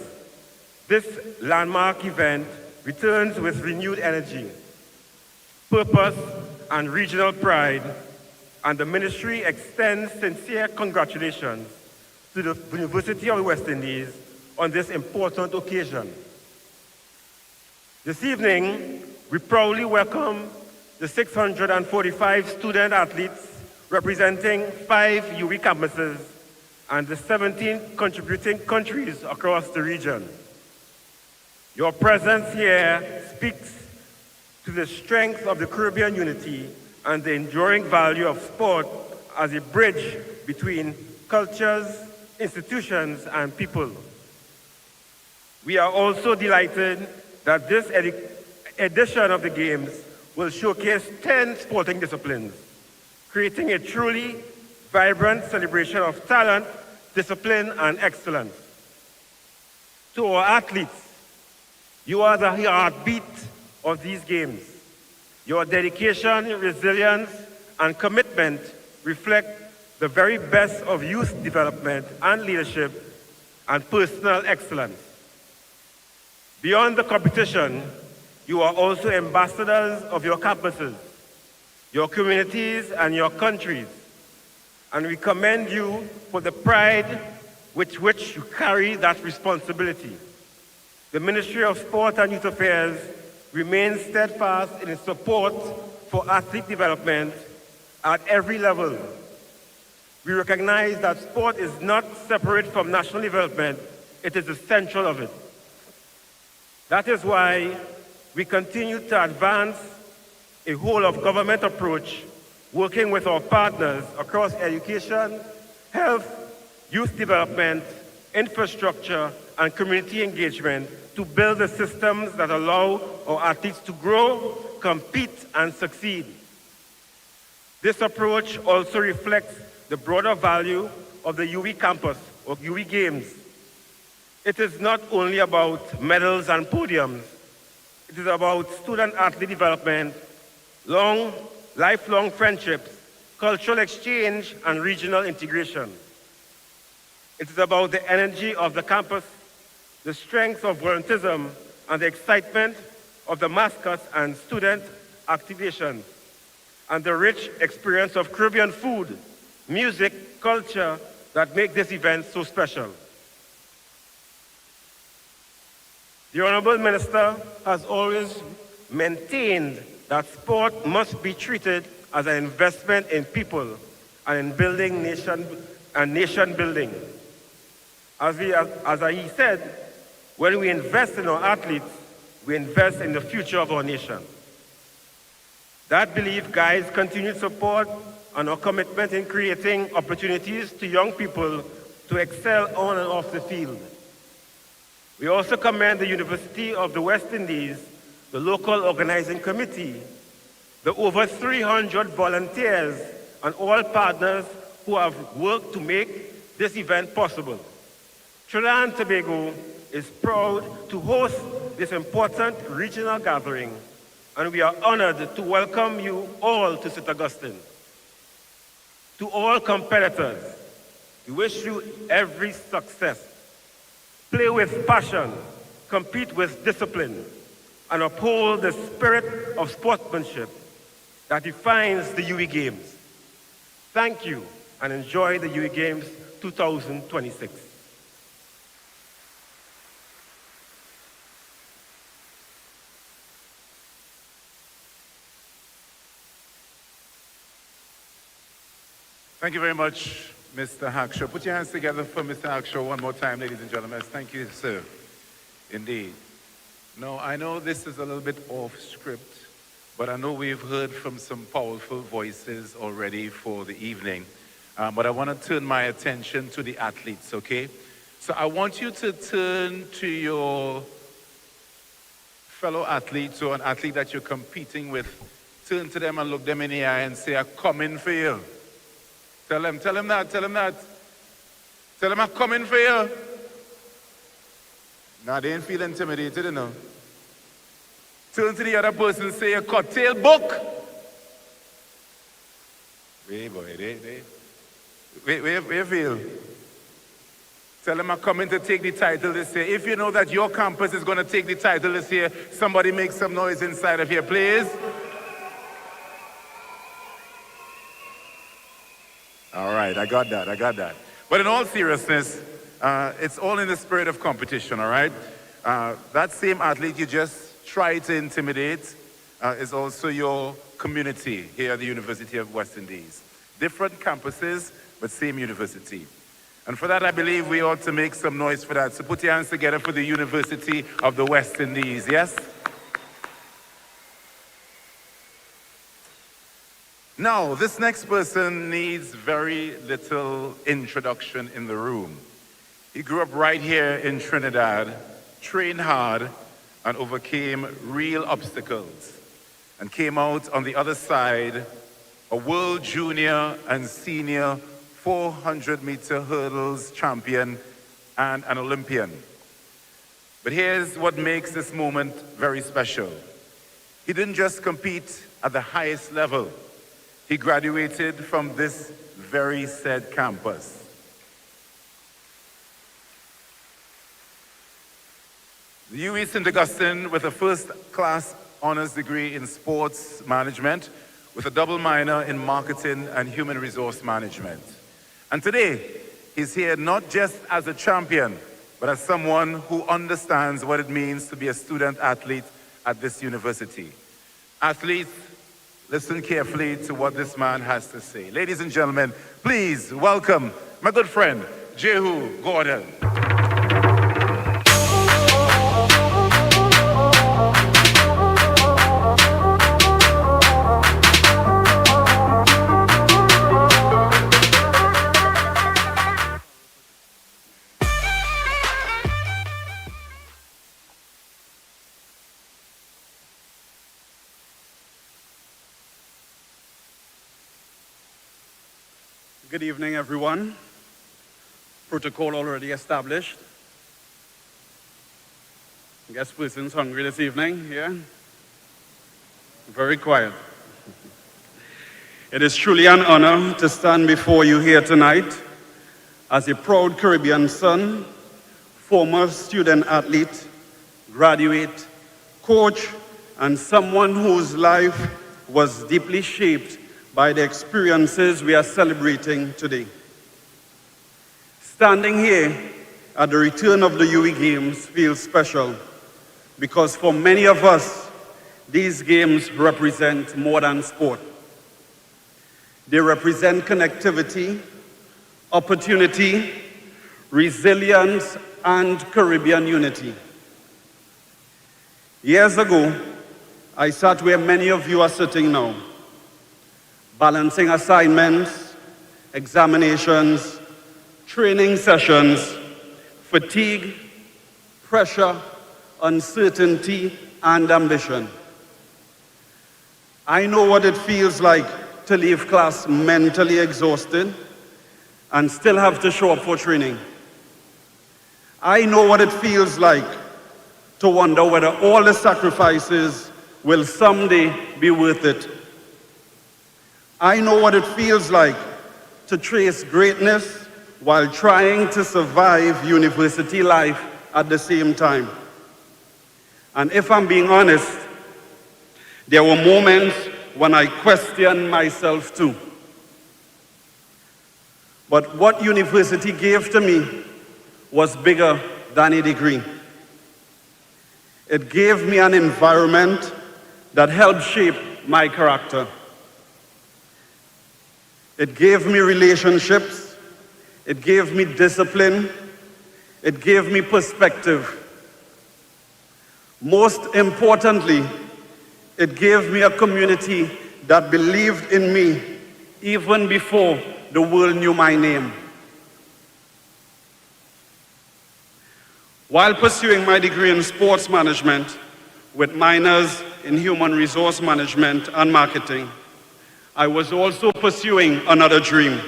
P: this landmark event returns with renewed energy, purpose, and regional pride, and the ministry extends sincere congratulations to the University of the West Indies on this important occasion. This evening, we proudly welcome the 645 student athletes representing 5 UWI campuses and the 17 contributing countries across the region. Your presence here speaks to the strength of the Caribbean unity and the enduring value of sport as a bridge between cultures, institutions, and people. We are also delighted that this edition of the Games will showcase 10 sporting disciplines, creating a truly vibrant celebration of talent, discipline, and excellence. To our athletes, you are the heartbeat of these games. Your dedication, resilience, and commitment reflect the very best of youth development and leadership and personal excellence. Beyond the competition, you are also ambassadors of your campuses, your communities, and your countries. And we commend you for the pride with which you carry that responsibility. The Ministry of Sport and Youth Affairs remains steadfast in its support for athlete development at every level. We recognize that sport is not separate from national development, it is the central of it. That is why we continue to advance a whole-of-government approach, working with our partners across education, health, youth development, infrastructure, and community engagement to build the systems that allow our athletes to grow, compete, and succeed. This approach also reflects the broader value of the UWI campus, or UWI Games. It is not only about medals and podiums. It is about student-athlete development, lifelong friendships, cultural exchange, and regional integration. It is about the energy of the campus, the strength of volunteerism, and the excitement of the mascots and student activation, and the rich experience of Caribbean food, music, culture that make this event so special. The Honorable Minister has always maintained that sport must be treated as an investment in people and in building nation building. As he said, when we invest in our athletes, we invest in the future of our nation. That belief guides continued support and our commitment in creating opportunities to young people to excel on and off the field. We also commend the University of the West Indies, the local organizing committee, the over 300 volunteers, and all partners who have worked to make this event possible. Trinidad and Tobago is proud to host this important regional gathering, and we are honored to welcome you all to St. Augustine. To all competitors, we wish you every success. Play with passion, compete with discipline, and uphold the spirit of sportsmanship that defines the UWI Games. Thank you, and enjoy the UWI Games 2026.
J: Thank you very much, Mr. Hackshaw. Put your hands together for Mr. Hackshaw one more time, ladies and gentlemen. Thank you, sir. Indeed. No, I know this is a little bit off script, but I know we've heard from some powerful voices already for the evening. But I want to turn my attention to the athletes, okay? So I want you to turn to your fellow athletes or an athlete that you're competing with. Turn to them and look them in the eye and say, I'm coming for you. Tell him that. Tell him I'm coming for you. Now they ain't feel intimidated, you know. Turn to the other person and say, a cocktail book. Wait, boy, where you feel? Tell him I'm coming to take the title this year. If you know that your campus is going to take the title this year, somebody make some noise inside of here, please. All right, I got that. But in all seriousness, it's all in the spirit of competition, all right? That same athlete you just tried to intimidate is also your community here at the University of West Indies. Different campuses, but same university. And for that, I believe we ought to make some noise for that. So put your hands together for the University of the West Indies, yes? Now, this next person needs very little introduction in the room. He grew up right here in Trinidad, trained hard, and overcame real obstacles, and came out on the other side, a world junior and senior 400-meter hurdles champion and an Olympian. But here's what makes this moment very special. He didn't just compete at the highest level. He graduated from this very said campus. The UWI St. Augustine with a first-class honors degree in sports management with a double minor in marketing and human resource management. And today, he's here not just as a champion, but as someone who understands what it means to be a student athlete at this university. Athletes, listen carefully to what this man has to say. Ladies and gentlemen, please welcome my good friend, Jehu Gordon.
O: Good evening, everyone. Protocol already established. Guest person's hungry this evening, yeah? Very quiet. It is truly an honor to stand before you here tonight as a proud Caribbean son, former student athlete, graduate, coach, and someone whose life was deeply shaped by the experiences we are celebrating today. Standing here at the return of the UWI Games feels special because for many of us, these games represent more than sport. They represent connectivity, opportunity, resilience, and Caribbean unity. Years ago, I sat where many of you are sitting now, balancing assignments, examinations, training sessions, fatigue, pressure, uncertainty, and ambition. I know what it feels like to leave class mentally exhausted and still have to show up for training. I know what it feels like to wonder whether all the sacrifices will someday be worth it. I know what it feels like to chase greatness while trying to survive university life at the same time. And if I'm being honest, there were moments when I questioned myself too. But what university gave to me was bigger than a degree. It gave me an environment that helped shape my character. It gave me relationships. It gave me discipline. It gave me perspective. Most importantly, it gave me a community that believed in me even before the world knew my name. While pursuing my degree in sports management with minors in human resource management and marketing, I was also pursuing another dream,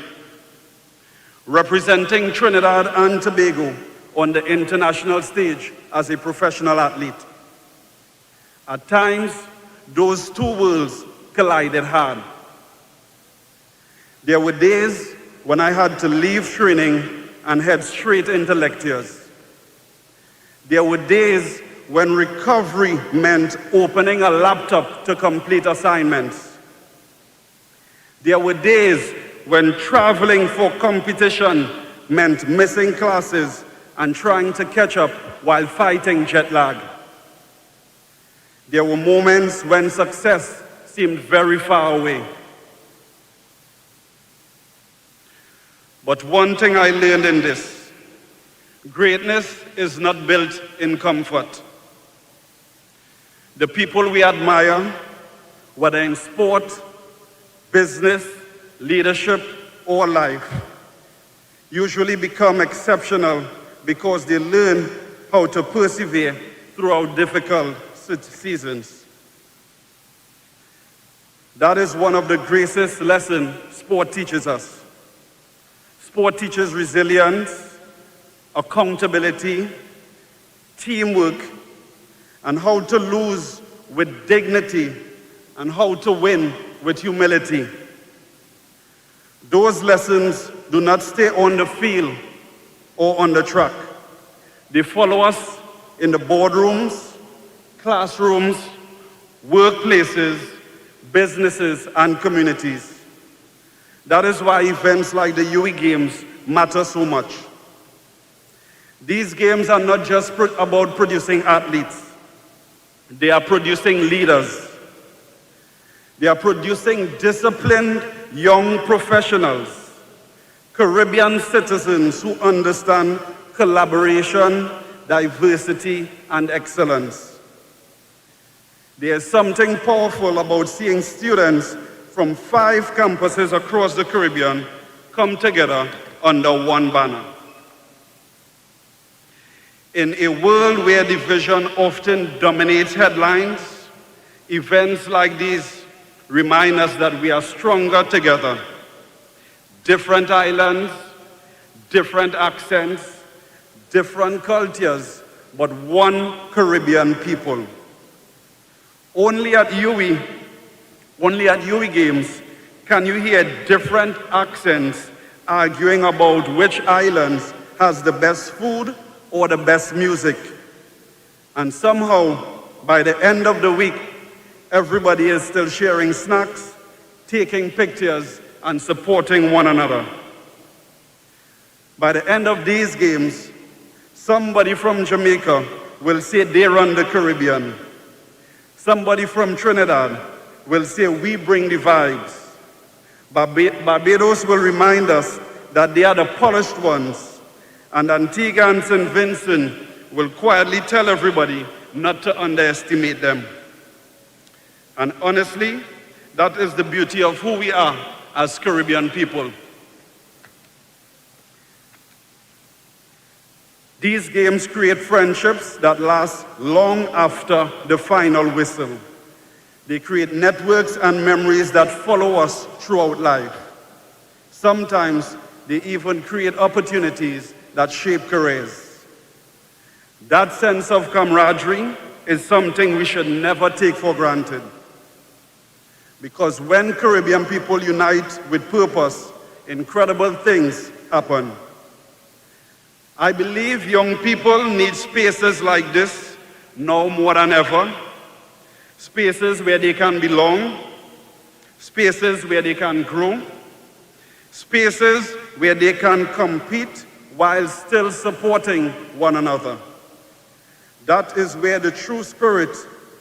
O: representing Trinidad and Tobago on the international stage as a professional athlete. At times, those two worlds collided hard. There were days when I had to leave training and head straight into lectures. There were days when recovery meant opening a laptop to complete assignments. There were days when traveling for competition meant missing classes and trying to catch up while fighting jet lag. There were moments when success seemed very far away. But one thing I learned in this: greatness is not built in comfort. The people we admire, whether in sport, business, leadership, or life, usually become exceptional because they learn how to persevere throughout difficult seasons. That is one of the greatest lessons sport teaches us. Sport teaches resilience, accountability, teamwork, and how to lose with dignity and how to win with humility. Those lessons do not stay on the field or on the track. They follow us in the boardrooms, classrooms, workplaces, businesses, and communities. That is why events like the UWI Games matter so much. These games are not just about producing athletes. They are producing leaders. They are producing disciplined young professionals, Caribbean citizens who understand collaboration, diversity, and excellence. There is something powerful about seeing students from 5 campuses across the Caribbean come together under one banner. In a world where division often dominates headlines, events like these remind us that we are stronger together, different islands, different accents, different cultures, but one Caribbean people. Only at UWI Games can you hear different accents arguing about which islands has the best food or the best music. And somehow, by the end of the week, everybody is still sharing snacks, taking pictures, and supporting one another. By the end of these games, somebody from Jamaica will say they run the Caribbean. Somebody from Trinidad will say we bring the vibes. Barbados will remind us that they are the polished ones. And Antigua and St. Vincent will quietly tell everybody not to underestimate them. And honestly, that is the beauty of who we are as Caribbean people. These games create friendships that last long after the final whistle. They create networks and memories that follow us throughout life. Sometimes they even create opportunities that shape careers. That sense of camaraderie is something we should never take for granted. Because when Caribbean people unite with purpose, incredible things happen. I believe young people need spaces like this now more than ever. Spaces where they can belong, spaces where they can grow, spaces where they can compete while still supporting one another. That is where the true spirit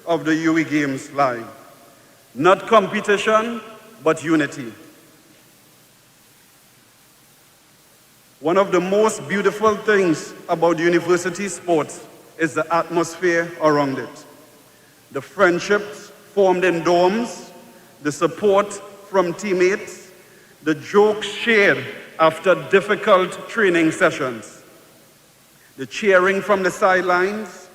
O: of the UWI Games lie. Not competition, but unity. One of the most beautiful things about university sports is the atmosphere around it. The friendships formed in dorms, the support from teammates, the jokes shared after difficult training sessions, the cheering from the sidelines,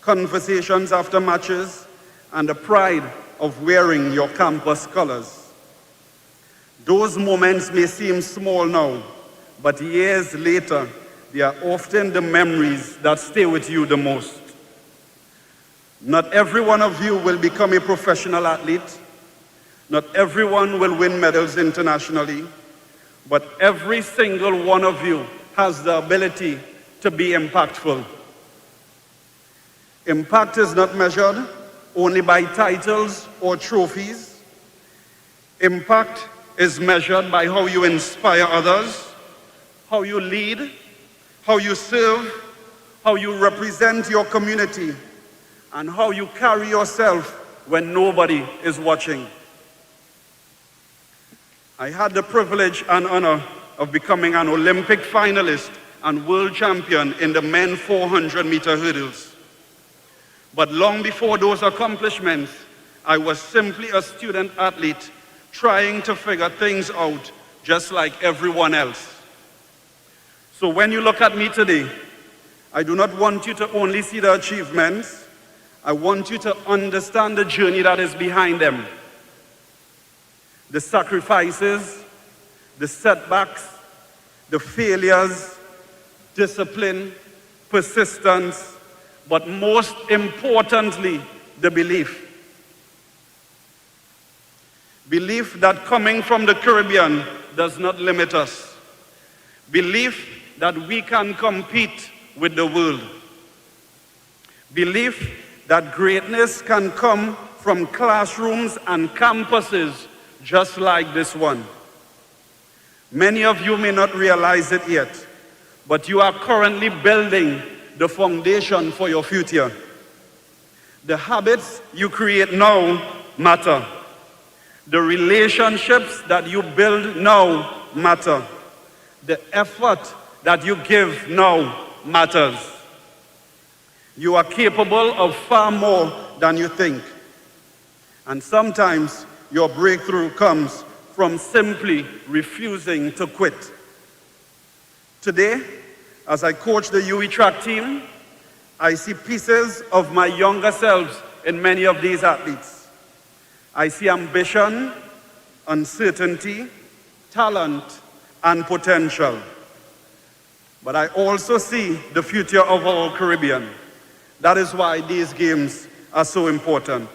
O: conversations after matches, and the pride of wearing your campus colors. Those moments may seem small now, but years later, they are often the memories that stay with you the most. Not every one of you will become a professional athlete. Not everyone will win medals internationally, but every single one of you has the ability to be impactful. Impact is not measured only by titles or trophies. Impact is measured by how you inspire others, how you lead, how you serve, how you represent your community, and how you carry yourself when nobody is watching. I had the privilege and honor of becoming an Olympic finalist and world champion in the men 400-meter hurdles. But long before those accomplishments, I was simply a student athlete trying to figure things out just like everyone else. So when you look at me today, I do not want you to only see the achievements. I want you to understand the journey that is behind them. The sacrifices, the setbacks, the failures, discipline, persistence, but most importantly, the belief. Belief that coming from the Caribbean does not limit us. Belief that we can compete with the world. Belief that greatness can come from classrooms and campuses just like this one. Many of you may not realize it yet, but you are currently building the foundation for your future. The habits you create now matter. The relationships that you build now matter. The effort that you give now matters. You are capable of far more than you think. And sometimes your breakthrough comes from simply refusing to quit. Today, as I coach the UWI track team, I see pieces of my younger selves in many of these athletes. I see ambition, uncertainty, talent, and potential. But I also see the future of our Caribbean. That is why these games are so important,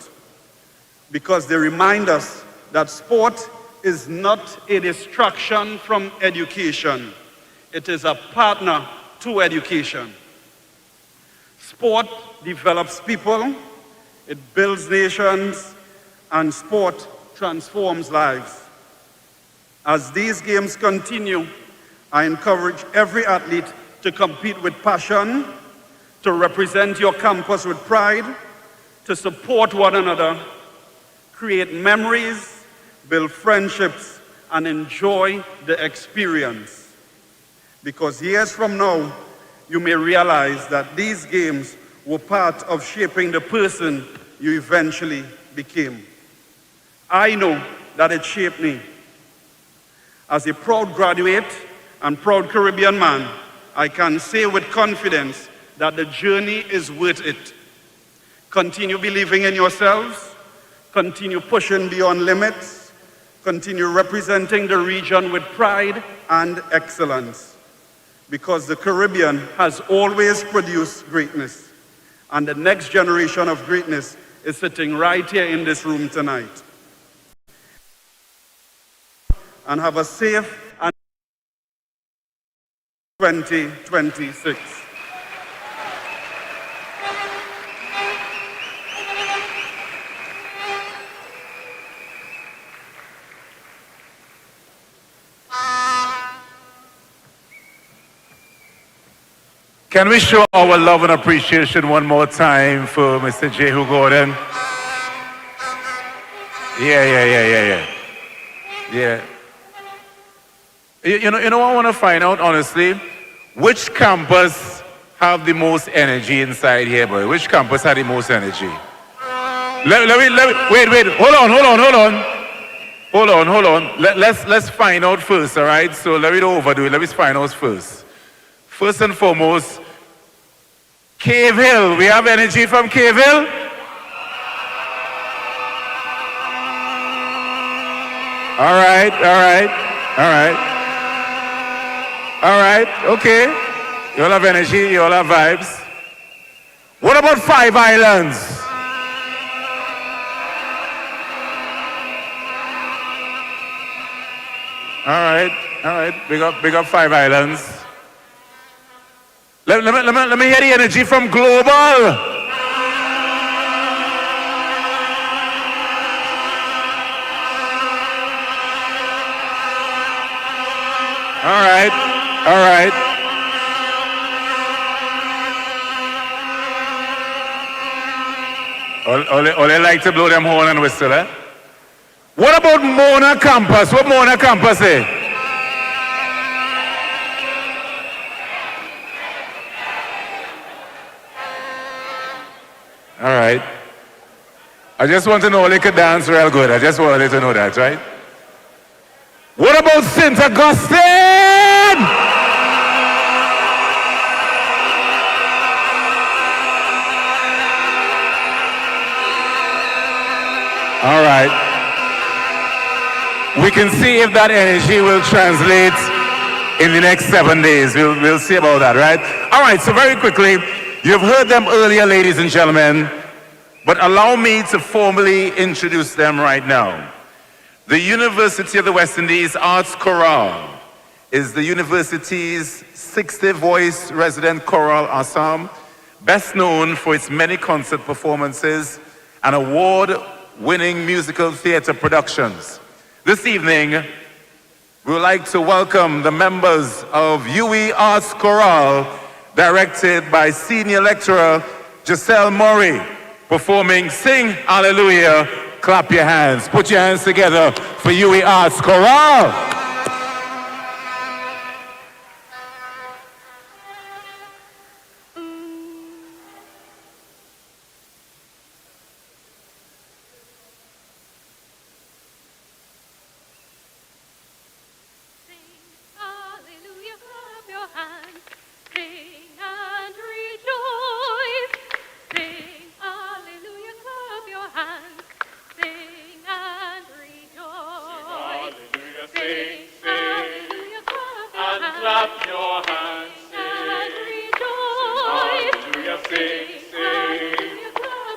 O: because they remind us that sport is not a distraction from education. It is a partner to education. Sport develops people, it builds nations, and sport transforms lives. As these games continue, I encourage every athlete to compete with passion, to represent your campus with pride, to support one another, create memories, build friendships, and enjoy the experience. Because years from now, you may realize that these games were part of shaping the person you eventually became. I know that it shaped me. As a proud graduate and proud Caribbean man, I can say with confidence that the journey is worth it. Continue believing in yourselves, continue pushing beyond limits, continue representing the region with pride and excellence. Because the Caribbean has always produced greatness, and the next generation of greatness is sitting right here in this room tonight. And have a safe and 2026.
J: Can we show our love and appreciation one more time for Mr. Jehu Gordon? Yeah. You know what I want to find out, honestly? Which campus have the most energy inside here, boy? Which campus had the most energy? Wait, hold on. Let's find out first, all right? So let me don't overdo it. Let me find out first. First and foremost, Cave Hill. We have energy from Cave Hill? All right, okay. You all have energy, you all have vibes. What about Five Islands? All right. Big up Five Islands. Let me hear the energy from Global. All right. All they like to blow them horn and whistle, eh? What about Mona Campus? What Mona Campus say? All right. I just want to know they could dance real good. I just wanted to know that, right? What about St. Augustine? All right. We can see if that energy will translate in the next 7 days. We'll see about that, right? All right, so very quickly, you've heard them earlier, ladies and gentlemen, but allow me to formally introduce them right now. The University of the West Indies Arts Chorale is the university's 60-voice resident choral ensemble, best known for its many concert performances and award-winning musical theater productions. This evening, we would like to welcome the members of UWI Arts Chorale, directed by Senior Lecturer Giselle Murray, performing Sing Hallelujah. Clap your hands. Put your hands together for UWI Arts Chorale.
Q: Sing
B: clap your hands, sing, hallelujah, sing, sing,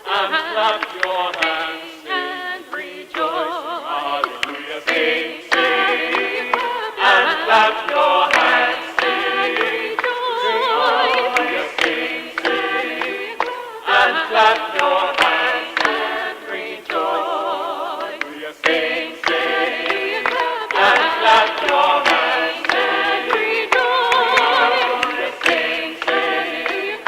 B: and clap your hands, sing, rejoice, hallelujah, sing, sing, and clap your hands, sing, hallelujah, sing, sing, and clap your hands, and rejoice, hallelujah, sing, sing, and clap your hands, and rejoice, sing, sing,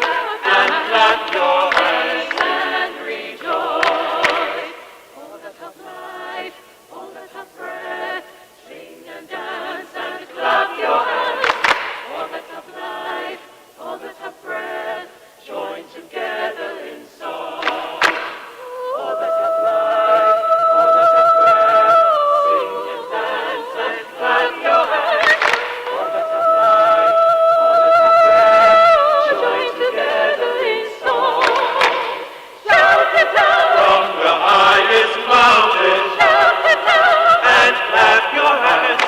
B: and clap your hands, and rejoice. All that have life, all that have breath, sing and dance and clap your hands. All that have life, all that have breath, join together in song. All that have life, all that have breath, sing and dance and clap your hands. All that have life, all that have breath, join together in song. Shout it out from the highest mountain. Shout it out and clap your hands.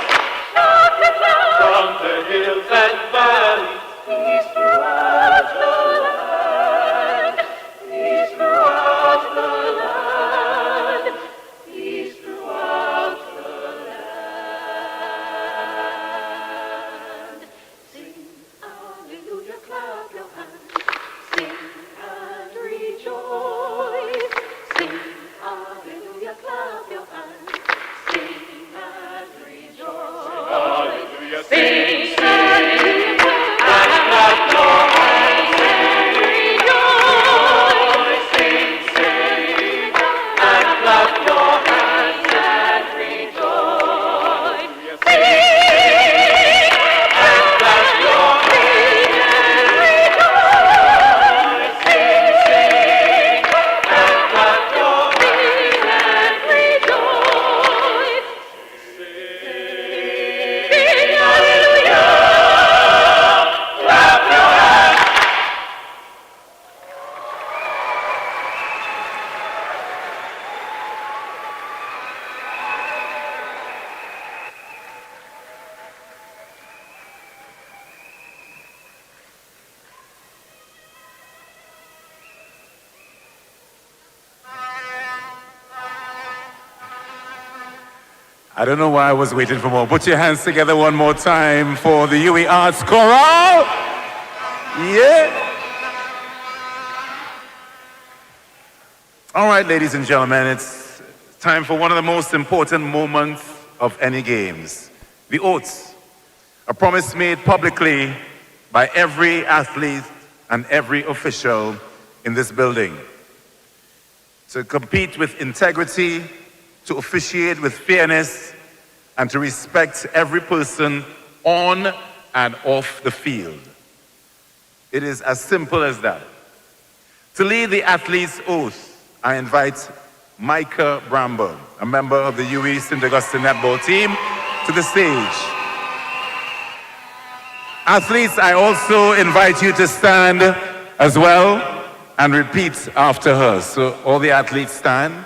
B: Shout it out from the hills and valleys. Peace throughout the land. Peace throughout the land. Peace throughout the land. Sing hallelujah, clap your hands. Sing and rejoice. Sing hallelujah, clap your hands. Sing and rejoice. Hallelujah, sing, sing, and clap your hands and rejoice. Sing, sing, and clap your hands and rejoice. Sing, and clap your hands and rejoice. Sing, sing, and clap your hands and rejoice. Sing, hallelujah, clap your hands.
J: I don't know why I was waiting for more. Put your hands together one more time for the UWI Arts Chorale. Yeah. All right, ladies and gentlemen, it's time for one of the most important moments of any games. The oaths, a promise made publicly by every athlete and every official in this building. To compete with integrity, to officiate with fairness, and to respect every person on and off the field. It is as simple as that. To lead the athletes' oath, I invite Micah Bramble, a member of the UWI St. Augustine netball team, to the stage. Athletes, I also invite you to stand as well and repeat after her. So all the athletes stand.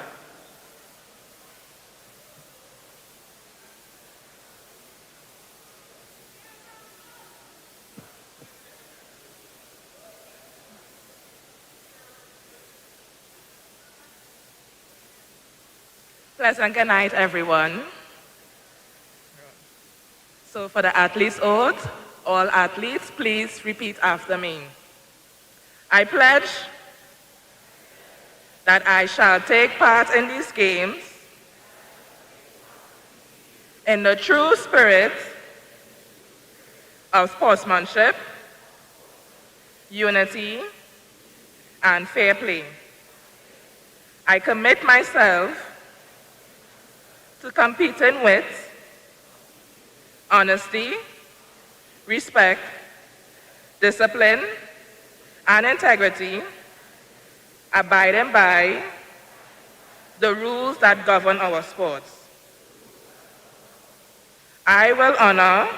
Q: Pleasant good night, everyone. So for the athlete's oath, all athletes, please repeat after me. I pledge that I shall take part in these games in the true spirit of sportsmanship, unity, and fair play. I commit myself to competing with honesty, respect, discipline, and integrity, abiding by the rules that govern our sports. I will honor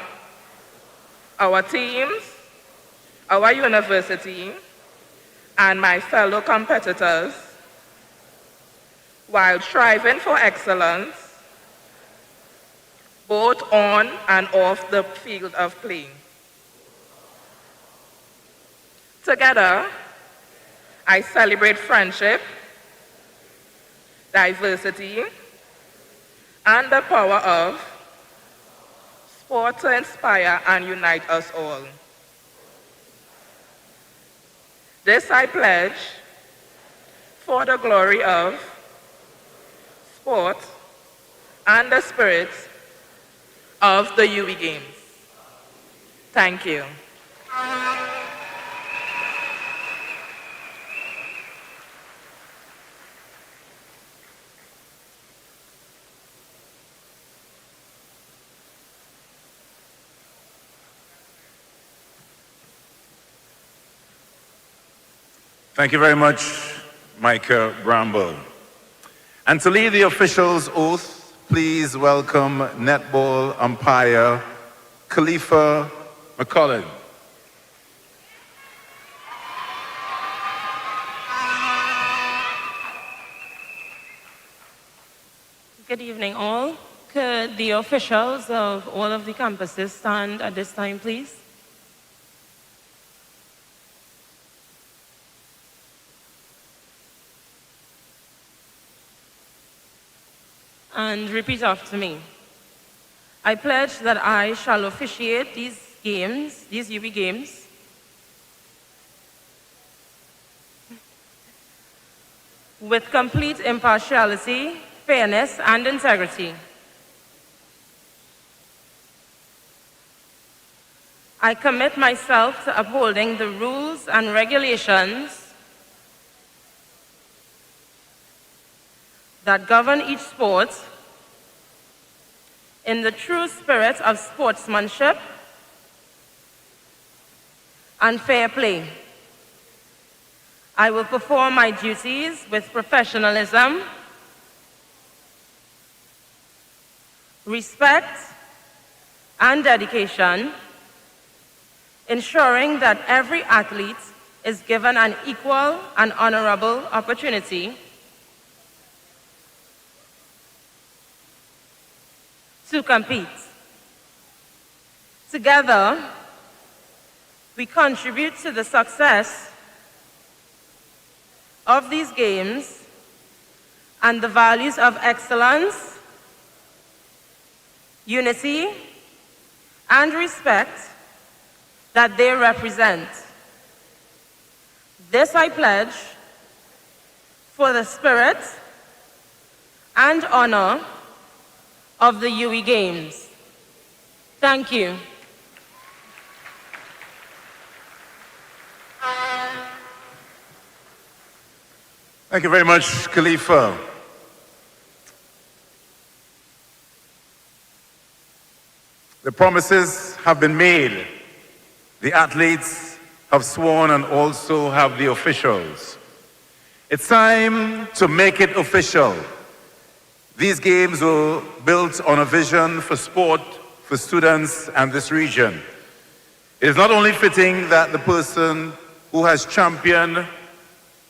Q: our teams, our university, and my fellow competitors while striving for excellence both on and off the field of play. Together, I celebrate friendship, diversity, and the power of sport to inspire and unite us all. This I pledge for the glory of sport and the spirit of the UWI Games. Thank you.
J: Thank you very much, Micah Bramble. And to lead the officials' oath, please welcome netball umpire Khalifa McCollin.
R: Good evening, all. Could the officials of all of the campuses stand at this time, please? And repeat after me. I pledge that I shall officiate these games, these UWI Games, with complete impartiality, fairness, and integrity. I commit myself to upholding the rules and regulations that govern each sport in the true spirit of sportsmanship and fair play. I will perform my duties with professionalism, respect, and dedication, ensuring that every athlete is given an equal and honorable opportunity to compete. Together, we contribute to the success of these games and the values of excellence, unity, and respect that they represent. This I pledge for the spirit and honor of the UWI Games. Thank you.
J: Thank you very much, Khalifa. The promises have been made. The athletes have sworn, and also have the officials. It's time to make it official. These games were built on a vision for sport, for students and this region. It is not only fitting that the person who has championed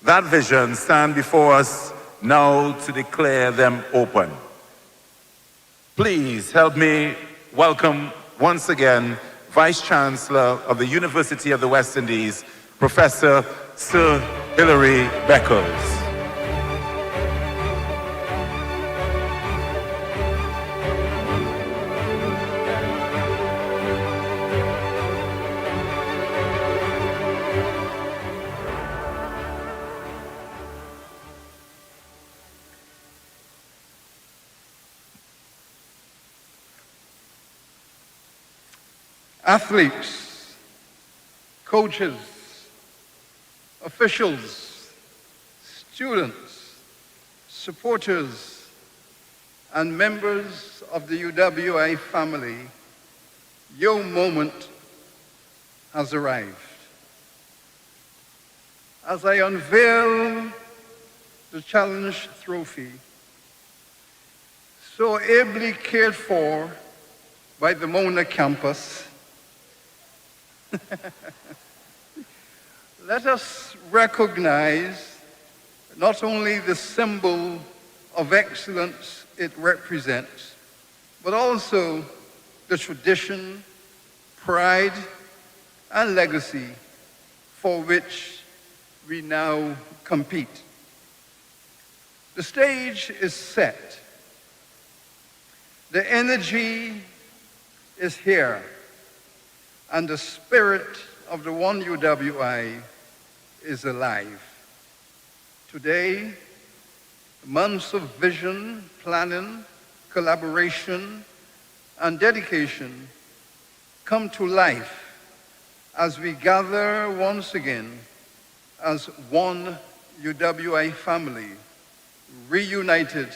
J: that vision stand before us now to declare them open. Please help me welcome once again Vice Chancellor of the University of the West Indies, Professor Sir Hilary Beckles.
O: Athletes, coaches, officials, students, supporters, and members of the UWI family, your moment has arrived. As I unveil the Challenge Trophy, so ably cared for by the Mona campus, let us recognize not only the symbol of excellence it represents, but also the tradition, pride, and legacy for which we now compete. The stage is set. The energy is here, and the spirit of the one UWI is alive. Today, months of vision, planning, collaboration, and dedication come to life as we gather once again as one UWI family, reunited,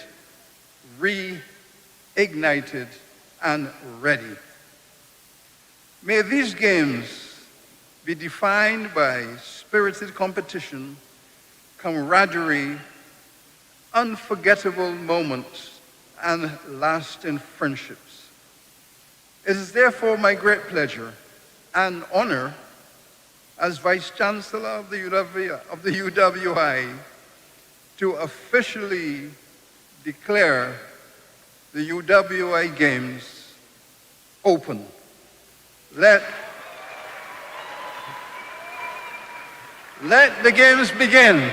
O: reignited, and ready. May these games be defined by spirited competition, camaraderie, unforgettable moments, and lasting friendships. It is therefore my great pleasure and honor as Vice Chancellor of the UWI to officially declare the UWI Games open. Let the games begin.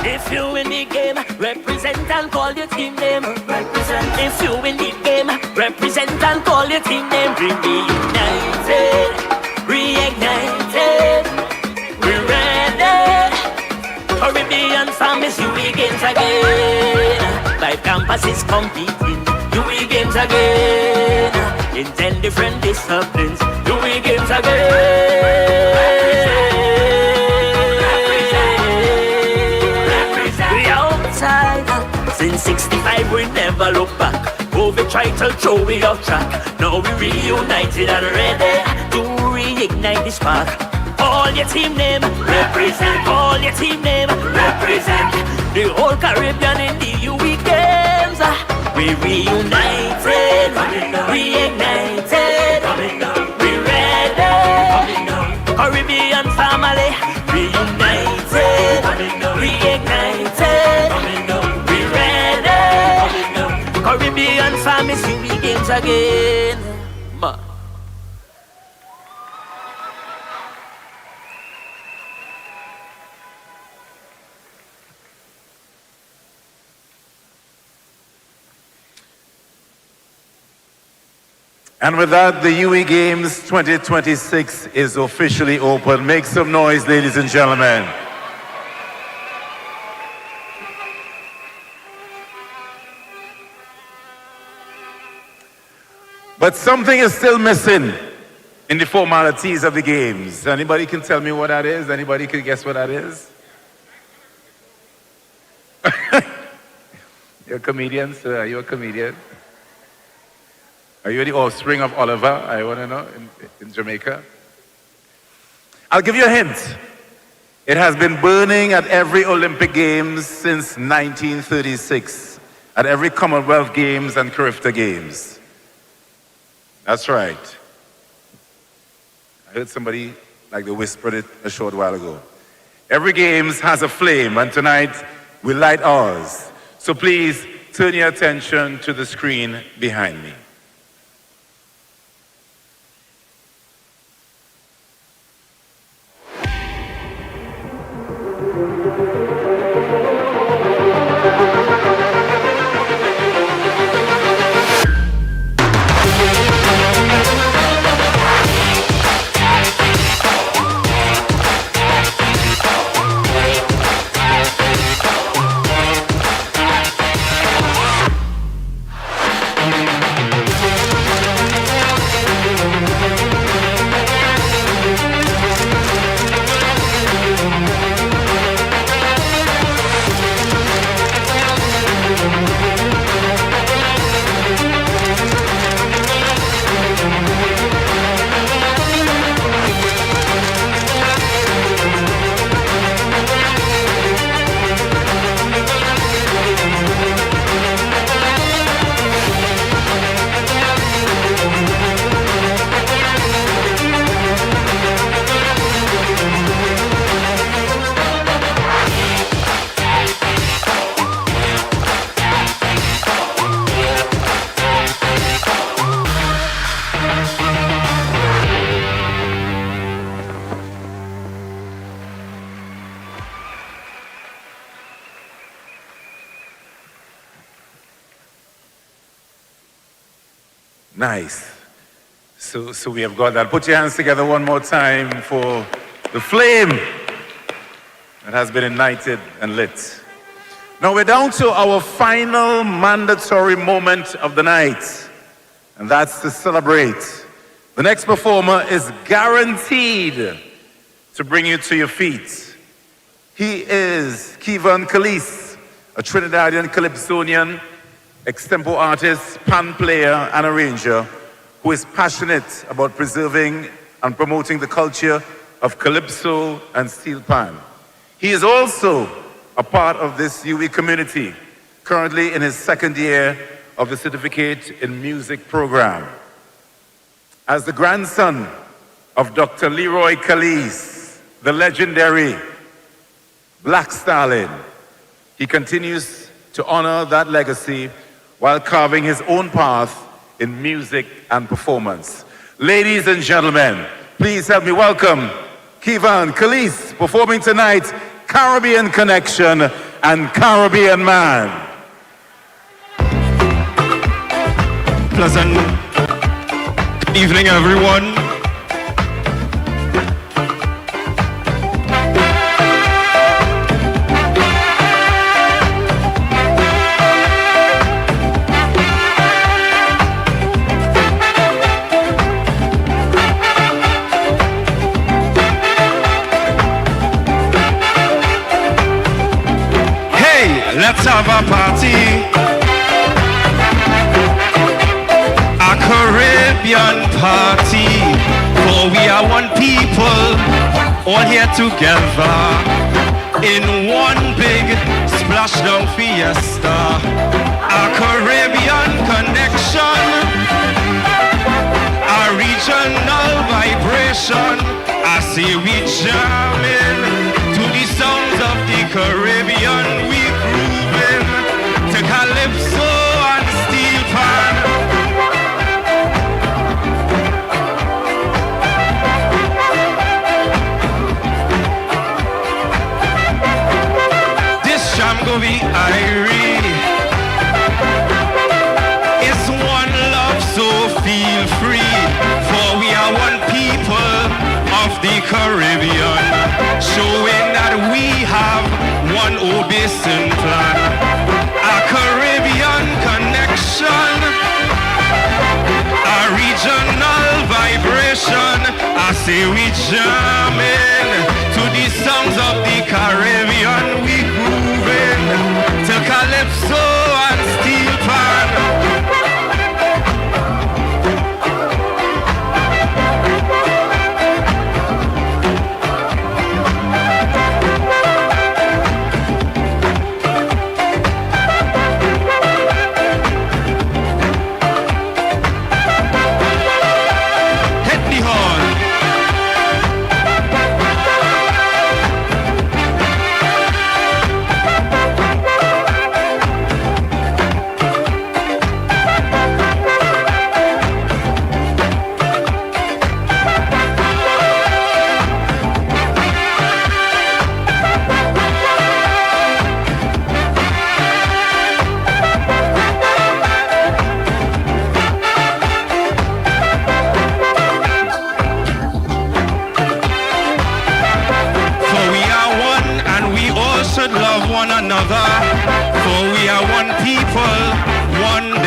B: If you win the game, represent and call your team name. Represent. If you win the game, represent and call your team name. We reunited, reignited, we're ready. Caribbean families, UWI Games again. 5 campuses competing, UWI Games again. In 10 different disciplines, UWI Games again. Since 65 we never look back. COVID tried to throw we off track. Now we reunited and ready to reignite this spark. All your team name, represent. All your team name, represent. The whole Caribbean in the UWI Games. We reunited, reignited, we ready. Caribbean family, reunited, reignited. Caribbean families, UWI Games again.
J: And with that, the UWI Games 2026 is officially open. Make some noise, ladies and gentlemen. But something is still missing in the formalities of the games. Anybody can tell me what that is? Anybody can guess what that is? You're a comedian, sir. Are you a comedian? Are you the offspring of Oliver? I want to know, in Jamaica. I'll give you a hint. It has been burning at every Olympic Games since 1936, at every Commonwealth Games and Carifta Games. That's right. I heard somebody like they whispered it a short while ago. Every Games has a flame, and tonight we light ours. So please turn your attention to the screen behind me. Nice. So we have got that. Put your hands together one more time for the flame that has been ignited and lit. Now we're down to our final mandatory moment of the night, and that's to celebrate. The next performer is guaranteed to bring you to your feet. He is Keyvan Kalis, a Trinidadian calypsonian, extempo artist, pan player, and arranger who is passionate about preserving and promoting the culture of calypso and steel pan. He is also a part of this UWI community, currently in his second year of the Certificate in Music program. As the grandson of Dr. Leroy Kalis, the legendary Black Stalin, he continues to honor that legacy while carving his own path in music and performance. Ladies and gentlemen, please help me welcome Keyvan Kalis performing tonight Caribbean Connection and Caribbean Man.
S: Pleasant evening, everyone. Let's have a party, a Caribbean party, for we are one people, all here together, in one big splashdown fiesta, a Caribbean connection, a regional vibration. I say we jamming to the sounds of the Caribbean, we to calypso and steel pan. This jam go be irie. It's one love, so feel free, for we are one people of the Caribbean, showing that we have one obeisant plan. A Caribbean connection, a regional vibration. I say we jamming to the songs of the Caribbean. We grooving to calypso and steel pan.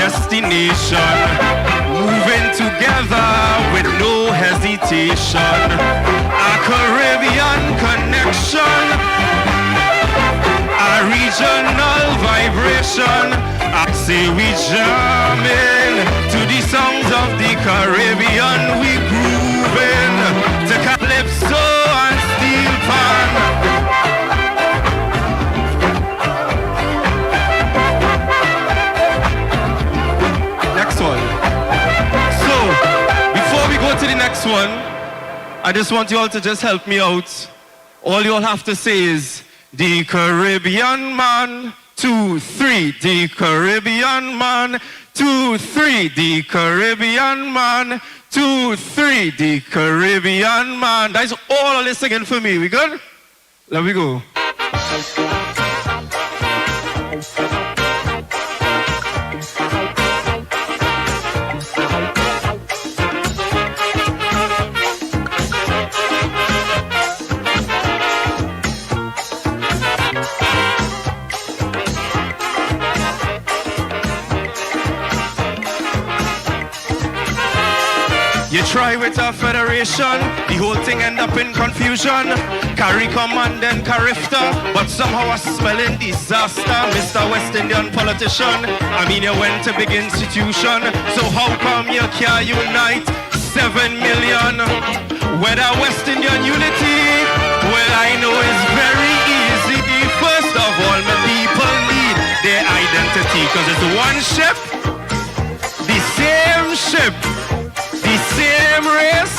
S: Destination, moving together with no hesitation, a Caribbean connection, a regional vibration. I say we jamming to the songs of the Caribbean, we grooving to calypso and steel pan. To the next one, I just want you all to just help me out. All you all have to say is the Caribbean man, 2, 3, the Caribbean man, 2, 3, the Caribbean man, 2, 3, the Caribbean man. That's all of this singing for me. We good? Let me go. You try with a federation, the whole thing end up in confusion. CARICOM and then CARIFTA, but somehow a smelling disaster. Mr. West Indian politician, I mean you went to big institution, so how come you can't unite 7 million? Whether West Indian unity, well I know it's very easy. First of all, my people need their identity, cause it's one ship, the same ship, the same race,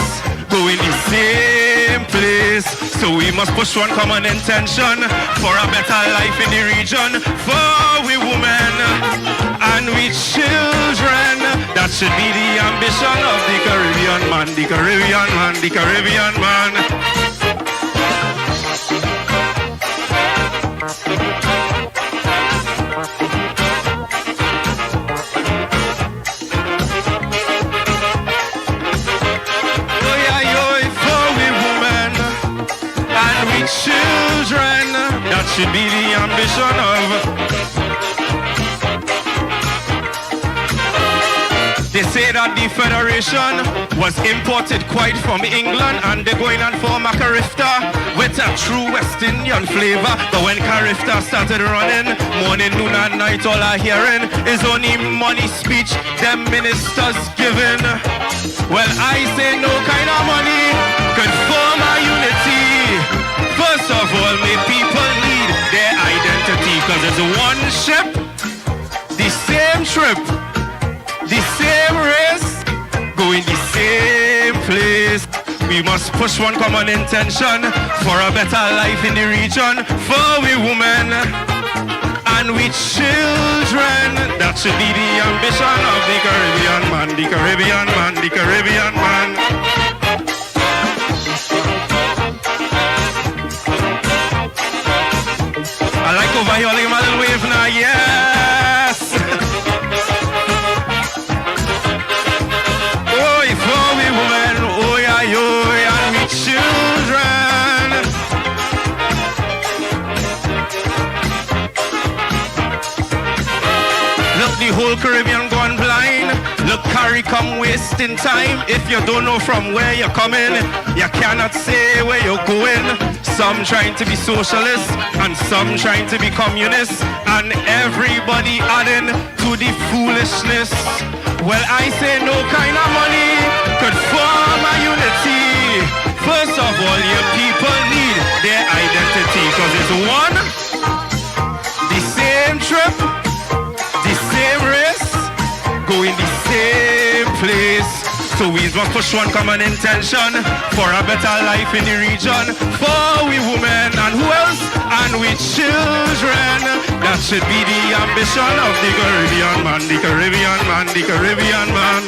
S: going the same place. So we must push one common intention for a better life in the region, for we women and we children. That should be the ambition of the Caribbean man, the Caribbean man, the Caribbean man. Children, that should be the ambition of. They say that the Federation was imported quite from England, and they're going on for CARIFTA with a true West Indian flavor. But when CARIFTA started running, morning, noon and night, all I hearing is only money speech them ministers giving. Well, I say no kind of money could form a unity. First of all, may people need their identity, cause it's one ship, the same trip, the same race, going the same place. We must push one common intention for a better life in the region, for we women and we children. That should be the ambition of the Caribbean man, the Caribbean man, the Caribbean man. I like over here, I'll give my little wave now, yes! Oh, for we women, oh yeah, and we children. Look, the whole Caribbean gone blind. Look, CARICOM wasting time. If you don't know from where you're coming, you cannot say where you're going. Some trying to be socialists and some trying to be communists, and everybody adding to the foolishness. Well, I say no kind of money could form a unity. First of all, your people need their identity, cause it's one, the same trip, the same race, going the same place. So we must push one common intention for a better life in the region, for we women and who else? And we children. That should be the ambition of the Caribbean man, the Caribbean man, the Caribbean man.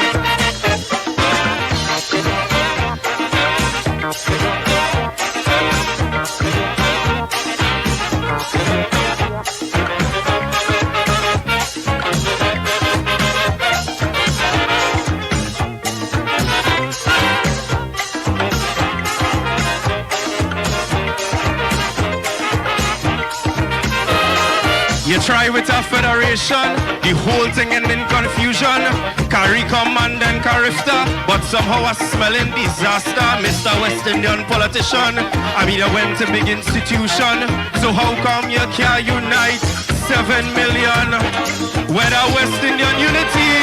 S: You try with a federation, the whole thing end in confusion. CARICOM and then CARIFTA, but somehow a smelling disaster. Mr. West Indian politician, I mean I went to big institution. So how come you can't unite 7 million? Whether West Indian unity,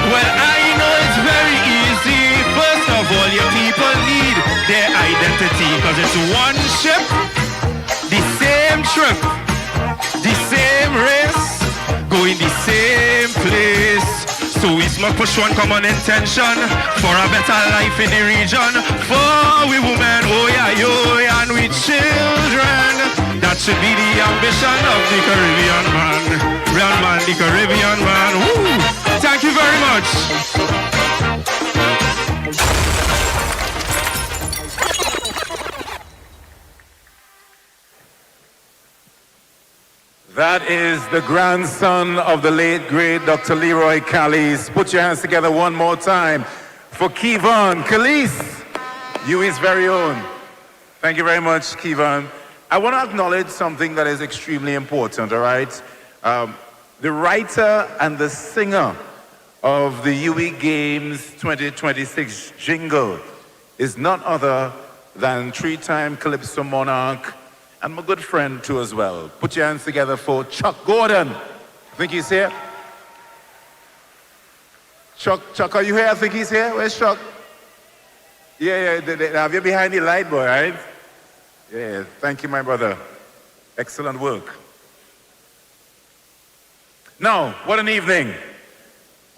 S: well I know it's very easy. First of all, your people need their identity, cause it's one ship, the same trip, the same race, going the same place. So we must push one common intention for a better life in the region, for we women, oh yeah, and we children. That should be the ambition of the Caribbean man, real man, the Caribbean man. Woo! Thank you very much.
J: That is the grandson of the late, great Dr. Leroy Callies. Put your hands together one more time for Kevon Callies, UWI's very own. Thank you very much, Kevon. I want to acknowledge something that is extremely important, all right? The writer and the singer of the UWI Games 2026 jingle is none other than three-time Calypso monarch and my good friend too as well. Put your hands together for Chuck Gordon. I think he's here. Chuck, are you here? I think he's here. Where's Chuck? Yeah, they have you behind the light, boy, right? Yeah, thank you, my brother. Excellent work. Now, what an evening.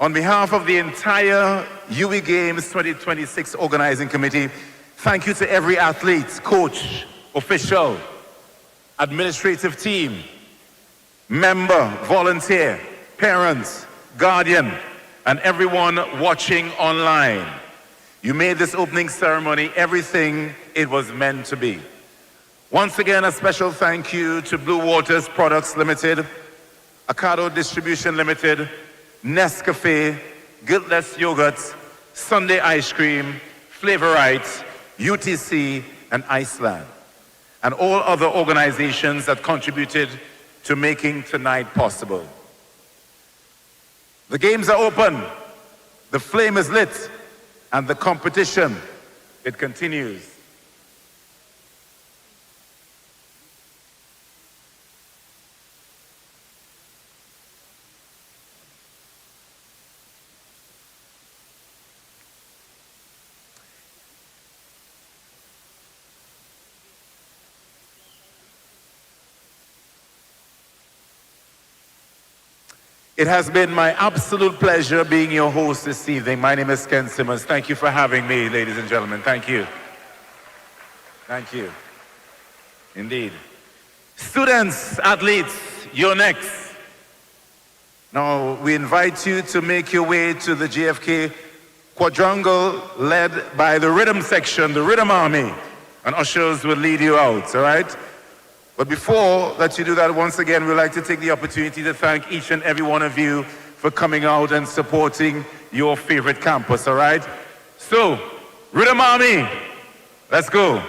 J: On behalf of the entire UWI Games 2026 organizing committee, thank you to every athlete, coach, official, administrative team, member, volunteer, parents, guardian, and everyone watching online. You made this opening ceremony everything it was meant to be. Once again, a special thank you to Blue Waters Products Limited, Ocado Distribution Limited, Nescafe, Guiltless Yogurts, Sunday Ice Cream, Flavorites, UTC, and Iceland, and all other organizations that contributed to making tonight possible. The games are open, the flame is lit, and the competition, it continues. It has been my absolute pleasure being your host this evening. My name is Ken Simmons. Thank you for having me, ladies and gentlemen. Thank you. Thank you. Indeed. Students, athletes, you're next. Now, we invite you to make your way to the JFK quadrangle led by the rhythm section, the rhythm army, and ushers will lead you out, all right? But before that you do that, once again, we'd like to take the opportunity to thank each and every one of you for coming out and supporting your favorite campus, all right? So, Rhythm Army, let's go.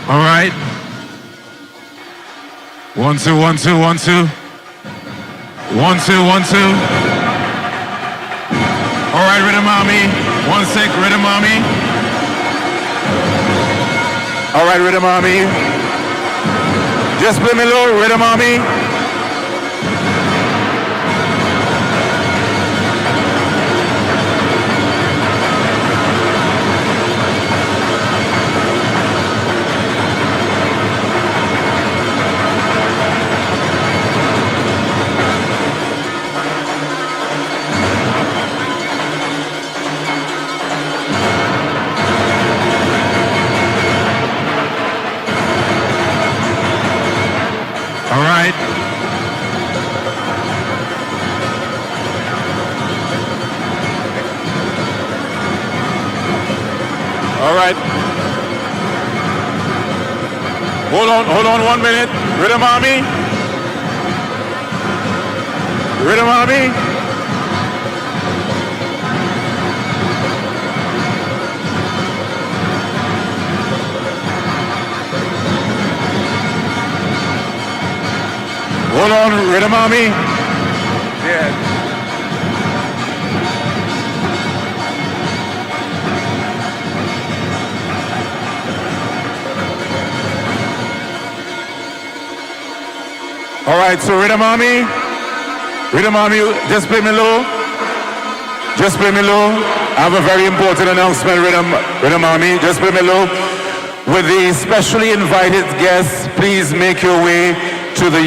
J: All right. 1, 2, 1, 2, 1, 2. 1, 2, 1, 2. All right, Rhythm Army. 1 sec, Rhythm Army. All right, Rhythm Army. Just play me low, Rhythm Army. All right. All right. Hold on 1 minute. Rhythm Army. Rhythm Army. Hold on, Rhythm Army. Yeah. All right, so Rhythm Army, just play me low. Just play me low. I have a very important announcement, Rhythm Army. Just play me low. With the specially invited guests, please make your way to the